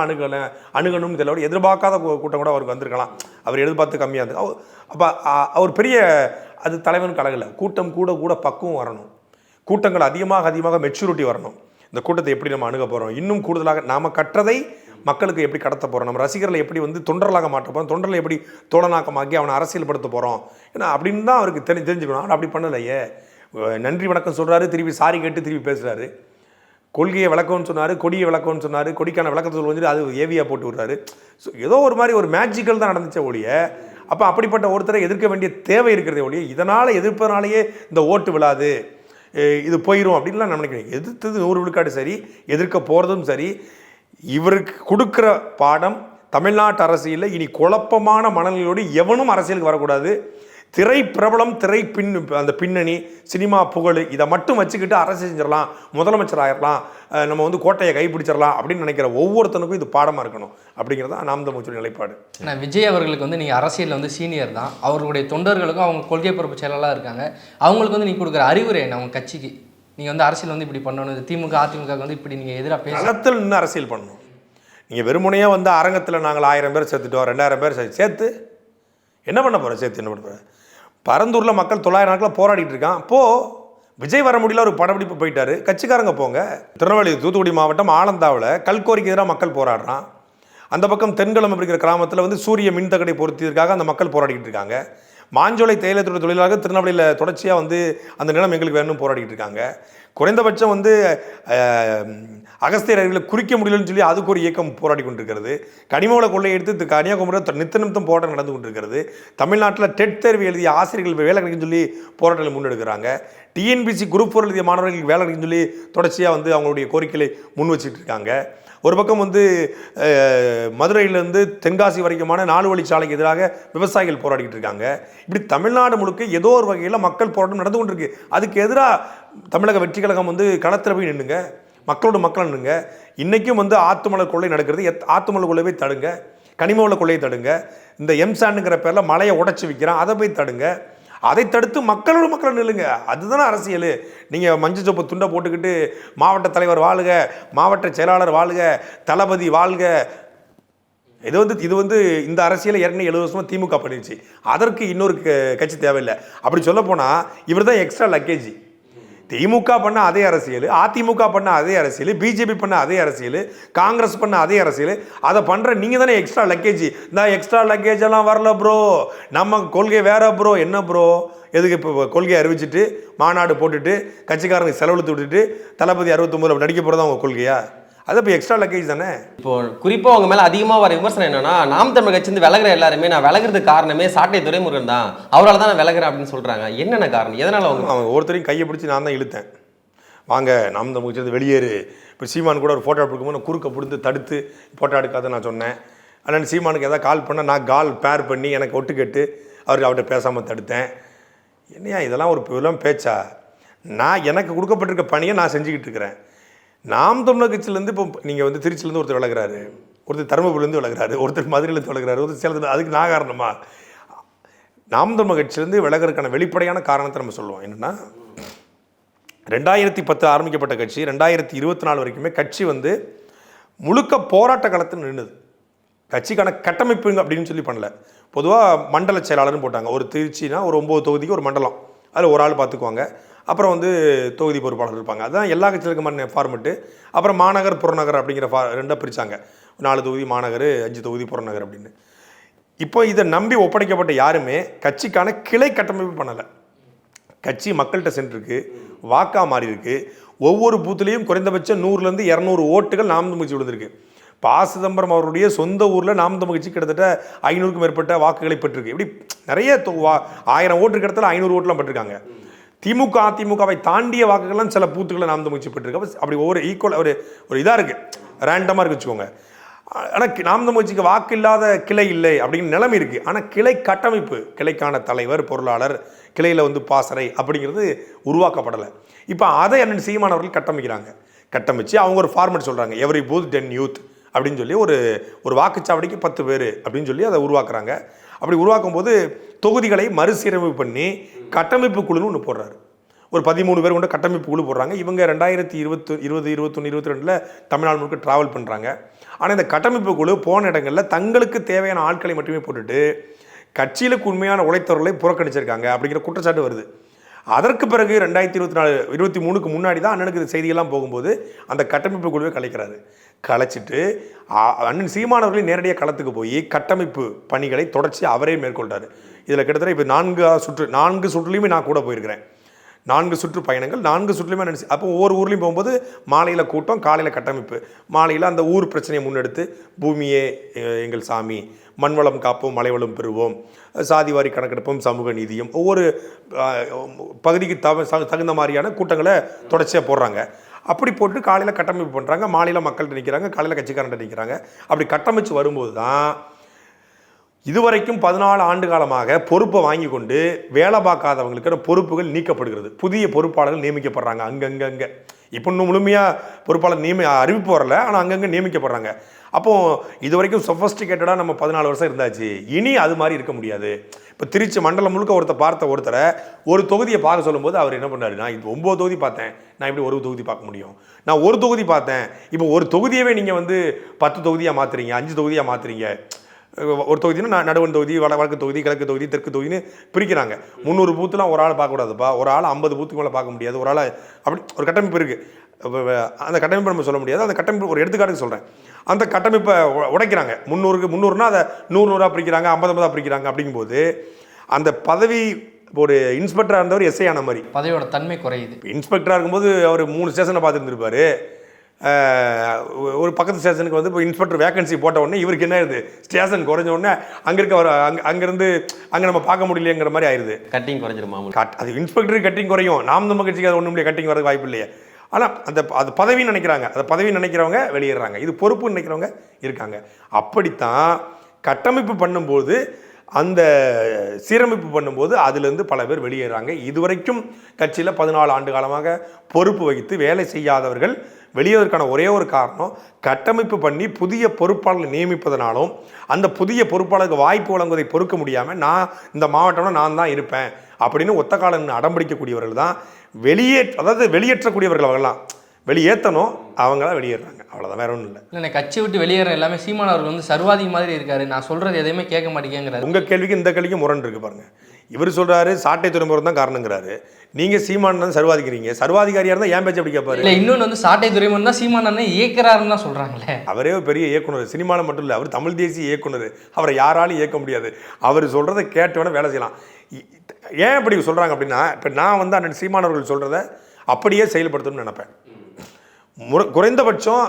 அணுகணும்னு தெரியல. அவர் எதிர்பார்க்காத கூட்டம் கூட அவருக்கு வந்திருக்கலாம், அவர் எதிர்பார்த்து கம்மியாக இருந்தது. அப்போ அவர் பெரிய அது தலைவனுக்கு அழகில்லை. கூட்டம் கூட கூட பக்குவம் வரணும், கூட்டங்கள் அதிகமாக மெச்சூரிட்டி வரணும். இந்த கூட்டத்தை எப்படி நம்ம அணுக போகிறோம், இன்னும் கூடுதலாக நாம் கற்றதை மக்களுக்கு எப்படி கடத்த போகிறோம், நம்ம ரசிகர்களை எப்படி வந்து தொண்டர்களாக மாற்ற போகிறோம், தொண்டர்களை எப்படி தோழனாக்கமாக்கி அவனை அரசியல்படுத்த போகிறோம் ஏன்னா அப்படின்னு தான் அவருக்கு தெரிஞ்சுக்கணும். ஆனால் அப்படி பண்ணலையே. நன்றி வணக்கம் சொல்கிறாரு, திருப்பி சாரி கேட்டு திருப்பி பேசுகிறாரு. கொள்கையை விளக்கம்னு சொன்னார், கொடியை விளக்கம்னு சொன்னார், கொடிக்கான விளக்கத்தை சொல்லுவது அது ஏவியாக போட்டு விடுறாரு. ஸோ ஏதோ ஒரு மாதிரி ஒரு மேஜிக்கல் தான் நடந்துச்சே ஒழிய, அப்போ அப்படிப்பட்ட ஒருத்தரை எதிர்க்க வேண்டிய தேவை இருக்கிறதே ஒழிய இதனால் எதிர்ப்பதனாலேயே இந்த ஓட்டு விழாது, இது போயிடும் அப்படின்லாம் நான் நினைக்கிறேன். எதிர்த்தது 100 விழுக்காடு சரி, எதிர்க்க போகிறதும் சரி. இவருக்கு கொடுக்குற பாடம் தமிழ்நாட்டு அரசியலில் இனி குழப்பமான மனநிலையோடு எவனும் அரசியலுக்கு வரக்கூடாது. திரை பிரபலம், அந்த பின்னணி, சினிமா புகழ் இதை மட்டும் வச்சுக்கிட்டு அரசியல் செஞ்சிடலாம், முதலமைச்சர் ஆகிடலாம், நம்ம வந்து கோட்டையை கைப்பிடிச்சிடலாம் அப்படின்னு நினைக்கிற ஒவ்வொருத்தனுக்கும் இது பாடமாக இருக்கணும் அப்படிங்கிறது தான் நாம் தமிழர் கட்சியோட நிலைப்பாடு. ஆனால் விஜய் அவர்களுக்கு வந்து நீங்கள் அரசியலில் வந்து சீனியர் தான், அவர்களுடைய தொண்டர்களுக்கும் அவங்க கொள்கை பொறுப்பு செயலாளராக இருக்காங்க, அவங்களுக்கு வந்து நீங்கள் கொடுக்குற அறிவுரை என்ன அவங்க கட்சிக்கு? நீங்கள் வந்து அரசியல் வந்து இப்படி பண்ணணும், திமுக அதிமுக வந்து இப்படி நீங்கள் எதிராக களத்தில் நின்று அரசியல் பண்ணணும். நீங்கள் வெறுமனையாக வந்து அரங்கத்தில் நாங்கள் 1000 பேர் சேர்த்துட்டோம், 2000 பேர் சேர்த்து என்ன பண்ண போகிறோம்? சேர்த்து என்ன பண்ண போகிறேன்? பரந்தூரில் மக்கள் 900 நாட்களில் போராடிட்டு இருக்கான். அப்போது விஜய் வர முடியல, ஒரு படப்பிடிப்பு போயிட்டாரு, கட்சிக்காரங்க போங்க. திருநெல்வேலி தூத்துக்குடி மாவட்டம் ஆலந்தாவில் கல்கோரிக்கு எதிராக மக்கள் போராடுறான். அந்த பக்கம் தென்களம் அப்படிங்கிற கிராமத்தில் வந்து சூரிய மின்தகடை பொருத்தியதற்காக அந்த மக்கள் போராடிக்கிட்டு இருக்காங்க. மாஞ்சோலை தேயிலை தொழிலாளர்கள் திருநெல்வேலியில் தொடர்ச்சியாக வந்து அந்த நிலம் எங்களுக்கு வேணும்னு போராடிக்கிட்டு இருக்காங்க. குறைந்தபட்சம் வந்து அகஸ்தியர் அருவிகளை குறிக்க முடியலன்னு சொல்லி அதுக்கு ஒரு இயக்கம் போராடி கொண்டிருக்கிறது. கனிமவள கொள்ளை எடுத்து கன்னியாகுமரியில் நித்தம் போராட்டம் நடந்து கொண்டிருக்கிறது. தமிழ்நாட்டில் டெட் தேர்வு எழுதிய ஆசிரியர்கள் வேலை கிடைக்குன்னு சொல்லி போராட்டங்களை முன்னெடுக்கிறாங்க. டிஎன்பிசி குரூப் 4 எழுதிய மாணவர்களுக்கு வேலை கிடைக்குன்னு சொல்லி தொடர்ச்சியாக வந்து அவங்களுடைய கோரிக்கைகளை முன் வச்சுட்டு இருக்காங்க. ஒரு பக்கம் வந்து மதுரையிலேருந்து தென்காசி வரைக்குமான 4 வழிச்சாலைக்கு எதிராக விவசாயிகள் போராடிக்கிட்டு இருக்காங்க. இப்படி தமிழ்நாடு முழுக்க ஏதோ ஒரு வகையில் மக்கள் போராட்டம் நடந்து கொண்டிருக்கு. அதுக்கு எதிராக தமிழக வெற்றி கழகம் வந்து களத்தில் போய் நின்றுங்க, மக்களோட மக்கள் நின்றுங்க. இன்றைக்கும் வந்து ஆத்துமலர் கொள்ளை நடக்கிறது, ஆத்துமலர் கொள்ளை போய் தடுங்க, கனிமவள கொள்ளையை தடுங்க. இந்த எம்சாண்டுங்கிற பேரில் மலையை உடச்சி விற்கிறான், அதை போய் தடுங்க. அதை தடுத்து மக்களோட மக்கள் நில்லுங்க. அதுதானே அரசியல். நீங்கள் மஞ்சள் சொப்பு துண்டை போட்டுக்கிட்டு மாவட்ட தலைவர் வாழ்க, மாவட்ட செயலாளர் வாழ்க, தளபதி வாழ்க, இது வந்து இந்த அரசியலை ஏற்கனவே 70 வருஷமாக திமுக பண்ணிடுச்சு. அதற்கு இன்னொரு கட்சி தேவையில்லை. அப்படி சொல்ல போனால் இவர் தான் எக்ஸ்ட்ரா லக்கேஜ். திமுக பண்ண அதே அரசியல், அதிமுக பண்ண அதே அரசியல், பிஜேபி பண்ண அதே அரசியல், காங்கிரஸ் பண்ண அதே அரசியல், அதை பண்ணுற நீங்கள் தானே எக்ஸ்ட்ரா லக்கேஜ். இந்த எக்ஸ்ட்ரா லக்கேஜ் எல்லாம் வரல ப்ரோ, நம்ம கொள்கை வேற ப்ரோ. என்ன ப்ரோ? எதுக்கு இப்போ கொள்கையை அறிவிச்சிட்டு மாநாடு போட்டுட்டு கட்சிக்காரங்க செலவழித்து விட்டுட்டு தளபதி 69 நடிக்க போகிறதா உங்கள் கொள்கையா? அது இப்போ எக்ஸ்ட்ரா லக்கேஜ் தானே. இப்போ குறிப்பாக அவங்க மேலே அதிகமாக வர விமர்சனம் என்னன்னா, நாம் தமிழர் கட்சி விலகிற எல்லாருமே நான் விலகிறதுக்கு காரணமே சாட்டை துரைமுருகன் தான், அவரால் தான் நான் விலகிறேன் அப்படின்னு சொல்கிறாங்க. என்னென்ன காரணம்? எதனால் அவங்க ஒருத்தரையும் கையை பிடிச்சி நான் தான் இழுத்தேன், வாங்க நாம் தமிழர் கட்சி வெளியேறு. இப்போ சீமான் கூட ஒரு ஃபோட்டோ எடுக்கும்போது நான் குறுக்க பிடிந்து தடுத்து ஃபோட்டோ எடுக்காத நான் சொன்னேன். ஆனால் சீமானுக்கு எதாவது கால் பண்ணால் நான் கால் பேர் பண்ணி எனக்கு ஒட்டு கேட்டு அவர்கிட்ட பேசாமல் தடுத்தேன். என்னையா இதெல்லாம் ஒரு பேச்சா? நான் எனக்கு கொடுக்கப்பட்டிருக்க பணியை நான் செஞ்சுக்கிட்டு இருக்கிறேன். நாம் தமிழர் கட்சியிலேருந்து இப்போ நீங்கள் வந்து திருச்சியிலேருந்து ஒருத்தர் விலகிறாரு, ஒருத்தர் தருமபுரிலேருந்து விலகிறாரு, ஒருத்தர் மதுரையிலேருந்து விலகிறாரு, ஒருத்தர் சேலத்தில். அதுக்கு நான் காரணமா? நாம் தமிழர் கட்சியிலேருந்து விலகிறதுக்கான வெளிப்படையான காரணத்தை நம்ம சொல்லுவோம். என்னென்னா 2010 ஆரம்பிக்கப்பட்ட கட்சி 2024 வரைக்குமே கட்சி வந்து முழுக்க போராட்ட காலத்தில் நின்றுது. கட்சிக்கான கட்டமைப்பு அப்படின்னு சொல்லி பண்ணல. பொதுவாக மண்டல செயலாளர்னு போட்டாங்க. ஒரு திருச்சினா ஒரு 9 தொகுதிக்கு ஒரு மண்டலம், அதில் ஒரு ஆள் பார்த்துக்குவாங்க. அப்புறம் வந்து தொகுதி பொறுப்பாளர் இருப்பாங்க. அதுதான் எல்லா கட்சிகளுக்கும் ஃபார்மெட்டு. அப்புறம் மாநகர் புறநகர் அப்படிங்கிற ரெண்டாக பிரித்தாங்க. 4 தொகுதி மாநகர், 5 தொகுதி புறநகர் அப்படின்னு. இப்போ இதை நம்பி ஒப்படைக்கப்பட்ட யாருமே கட்சிக்கான கிளை கட்டமைப்பு பண்ணலை. கட்சி மக்கள்கிட்ட சென்றிருக்கு, வாக்காக மாறி இருக்கு. ஒவ்வொரு பூத்துலேயும் குறைந்தபட்சம் 100லேருந்து 200 ஓட்டுகள் நாம் தமிழ் கட்சி விழுந்திருக்கு. ப. சிதம்பரம் அவருடைய சொந்த ஊரில் நாம் தமிழ் கட்சி கிட்டத்தட்ட 500க்கும் மேற்பட்ட வாக்குகளை பெற்றிருக்கு. இப்படி நிறைய 1000 ஓட்டு இடத்துல 500 ஓட்டுலாம் பெற்றிருக்காங்க. திமுக அதிமுகவை தாண்டிய வாக்குகள்லாம் சில பூத்துக்களை நாம் தமிழ் கட்சி பெற்றிருக்கு. அப்படி ஒவ்வொரு ஈக்குவல் ஒரு இதாக இருக்குது, ரேண்டமாக இருக்கு வச்சுக்கோங்க. ஆனால் நாம் தமிழ் கட்சிக்கு வாக்கு இல்லாத கிளை இல்லை அப்படிங்கிற நிலைமை இருக்குது. ஆனால் கிளை கட்டமைப்பு, கிளைக்கான தலைவர், பொருளாளர், கிளையில் வந்து பாசறை அப்படிங்கிறது உருவாக்கப்படலை. இப்போ அதை அண்ணன் சீமான் அவர்கள் கட்டமைச்சு அவங்க ஒரு ஃபார்மேட் சொல்கிறாங்க, எவ்ரி பூத் 10 யூத் அப்படின்னு சொல்லி ஒரு வாக்குச்சாவடிக்கு 10 பேர் அப்படின்னு சொல்லி அதை உருவாக்குறாங்க. அப்படி உருவாக்கும் போது தொகுதிகளை மறுசீரமைப்பு பண்ணி கட்டமைப்பு குழுன்னு ஒன்று போடுறாரு. ஒரு 13 பேர் கொண்ட கட்டமைப்பு குழு போடுறாங்க. இவங்க 2020, 21, 22 தமிழ்நாடு முழுக்க ட்ராவல் பண்ணுறாங்க. ஆனால் இந்த கட்டமைப்பு குழு போன இடங்களில் தங்களுக்கு தேவையான ஆட்களை மட்டுமே போட்டுட்டு கட்சியிலுக்கு உண்மையான உழைத்தவர்களை புறக்கணிச்சிருக்காங்க அப்படிங்கிற குற்றச்சாட்டு வருது. அதற்கு பிறகு 2024, 23க்கு முன்னாடி தான் அண்ணனுக்கு செய்தியெல்லாம் போகும்போது அந்த கட்டமைப்பு குழுவை கலைச்சிட்டு அண்ணன் சீமானவர்களையும் நேரடியாக களத்துக்கு போய் கட்டமைப்பு பணிகளை தொடர்ச்சி அவரே மேற்கொண்டார். இதில் கிட்டத்தட்ட இப்போ 4 சுற்றுலையுமே நான் கூட போயிருக்கிறேன். 4 சுற்று பயணங்கள், 4 சுற்றுலையுமே நினச்சி அப்போ ஒவ்வொரு ஊர்லேயும் போகும்போது மாலையில் கூட்டம், காலையில் கட்டமைப்பு, மாலையில் அந்த ஊர் பிரச்சனையை முன்னெடுத்து பூமியே எங்கள் சாமி, மண்வளம் காப்போம், மலைவளம் பெறுவோம், சாதிவாரி கணக்கெடுப்போம், சமூக நீதியும், ஒவ்வொரு பகுதிக்கு தகுந்த மாதிரியான கூட்டங்களை தொடர்ச்சியாக போடுறாங்க. அப்படி போட்டு காலையில் கட்டமைப்பு பண்ணுறாங்க, மாலையில் மக்கள்கிட்ட நிற்கிறாங்க, காலையில் கட்சிக்காரன்ட்ட நிற்கிறாங்க. அப்படி கட்டமைச்சு வரும்போது தான் இதுவரைக்கும் 14 ஆண்டு காலமாக பொறுப்பை வாங்கி கொண்டு வேலை பார்க்காதவங்களுக்கு பொறுப்புகள் நீக்கப்படுகிறது. புதிய பொறுப்பாளர்கள் நியமிக்கப்படுறாங்க அங்கங்கே. இப்போ இன்னும் முழுமையாக பொறுப்பாளர் அறிவிப்பு வரல, ஆனால் அங்கங்கே நியமிக்கப்படுறாங்க. அப்போது இது வரைக்கும் சொஃபஸ்டிகேட்டடாக நம்ம 14 வருஷம் இருந்தாச்சு, இனி அது மாதிரி இருக்க முடியாது. இப்போ திருச்சி மண்டலம் முழுக்க ஒருத்தரை ஒரு தொகுதியை பார்க்க சொல்லும்போது அவர் என்ன பண்ணாரு, நான் இப்போ 9 தொகுதி பார்த்தேன், நான் இப்படி ஒரு தொகுதி பார்க்க முடியும், நான் ஒரு தொகுதி பார்த்தேன், இப்போ ஒரு தொகுதியவே நீங்கள் வந்து 10 தொகுதியாக மாற்றுறீங்க, 5 தொகுதியாக மாற்றுறீங்க. ஒரு தொகுதினா நடுவன் தொகுதி, வடக்கு தொகுதி, கிழக்கு தொகுதி, தெற்கு தொகுதின்னு பிரிக்கிறாங்க. 300 பூத்துலாம் ஒரு ஆள் பார்க்கக்கூடாதுப்பா, ஒரு ஆள் 50 பூத்துக்கு மேலே பார்க்க முடியாது, ஒரு ஆள் அப்படி ஒரு கட்டமைப்பு இருக்குது. அந்த கட்டமைப்பை நம்ம சொல்ல முடியாது. அந்த கட்டமைப்பு ஒரு எடுத்துக்காட்டுக்கு சொல்கிறேன். அந்த கட்டமைப்பை உடைக்கிறாங்க. 300னா அதை 100 பிரிக்கிறாங்க, 50 பிரிக்கிறாங்க. அப்படிங்கும்போது அந்த பதவி ஒரு இன்ஸ்பெக்டராக இருந்தவர் எஸ்ஐ ஆன மாதிரி பதவியோட தன்மை குறையுது. இன்ஸ்பெக்டராக இருக்கும்போது அவர் 3 ஸ்டேஷனை பார்த்துருந்துருப்பார். ஒரு பக்கத்து ஸ்டேஷனுக்கு வந்து இப்போ இன்ஸ்பெக்டர் வேகன்சி போட்ட உடனே இவருக்கு என்ன ஆயிடுது, ஸ்டேஷன் குறைஞ்ச உடனே அங்கேருந்து அங்கே நம்ம பார்க்க முடியலைங்கிற மாதிரி ஆயிடுது. கட்டிங் குறைஞ்சிருமா? அது இன்ஸ்பெக்டருக்கு கட்டிங் குறையும், நாம் நம்ம கட்சிக்கு அது ஒன்றும் கட்டிங் வரதுக்கு வாய்ப்பு இல்லையே. ஆனால் அது பதவின்னு நினைக்கிறாங்க, அதை பதவி நினைக்கிறவங்க வெளியேறாங்க, இது பொறுப்புன்னு நினைக்கிறவங்க இருக்காங்க. அப்படித்தான் கட்டமைப்பு பண்ணும்போது, அந்த சீரமைப்பு பண்ணும்போது அதுலேருந்து பல பேர் வெளியேறாங்க. இதுவரைக்கும் கட்சியில் 14 ஆண்டு காலமாக பொறுப்பு வகித்து வேலை செய்யாதவர்கள் வெளியேறதுக்கான ஒரே ஒரு காரணம், கட்டமைப்பு பண்ணி புதிய பொறுப்பாளர்களை நியமிப்பதனாலும் அந்த புதிய பொறுப்பாளருக்கு வாய்ப்பு வழங்குவதை பொறுக்க முடியாமல் நான் இந்த மாவட்டம்னா நான் தான் இருப்பேன் அப்படின்னு ஒத்த காலம் அடம்பிடிக்கக்கூடியவர்கள் தான் வெளியேற்றக்கூடியவர்கள். அவங்களாம் வெளியேற்றணும், அவங்களாம் வெளியேறாங்க, அவ்வளோதான், வேற ஒன்றும் இல்லை. இல்லை, கட்சி விட்டு வெளியேற எல்லாமே சீமான் அவர்கள் வந்து சர்வாதி மாதிரி இருக்காரு, நான் சொல்கிறது எதையுமே கேட்க மாட்டேங்கிறாரு. உங்கள் கேள்விக்கு இந்த கேள்விக்கு முரண் இருக்கு பாருங்க. இவர் சொல்கிறாரு சாட்டை துறைமுகம் தான் காரணங்கிறாரு, நீங்கள் சீமான் தான் சர்வாதிக்கிறீங்க. சர்வாதிகாரியாக இருந்தால் ஏன் பேச்சு அப்படி கேட்பாரு? இல்லை, இன்னொன்று வந்து சாட்டை துறைமுகம் தான் சீமான் அண்ணன் இயக்குறாருன்னு தான் சொல்கிறாங்களே. அவரே பெரிய இயக்குனர், சினிமாவில் மட்டும் இல்லை, அவர் தமிழ் தேசிய இயக்குனர், அவரை யாராலும் இயக்க முடியாது. அவர் சொல்கிறத கேட்டு வேணால் வேலை செய்யலாம். ஏன் இப்படி சொல்கிறாங்க அப்படின்னா, இப்போ நான் வந்து அண்ணன் சீமானவர்கள் சொல்கிறத அப்படியே செயல்படுத்தணும்னு நினைப்பேன். குறைந்தபட்சம்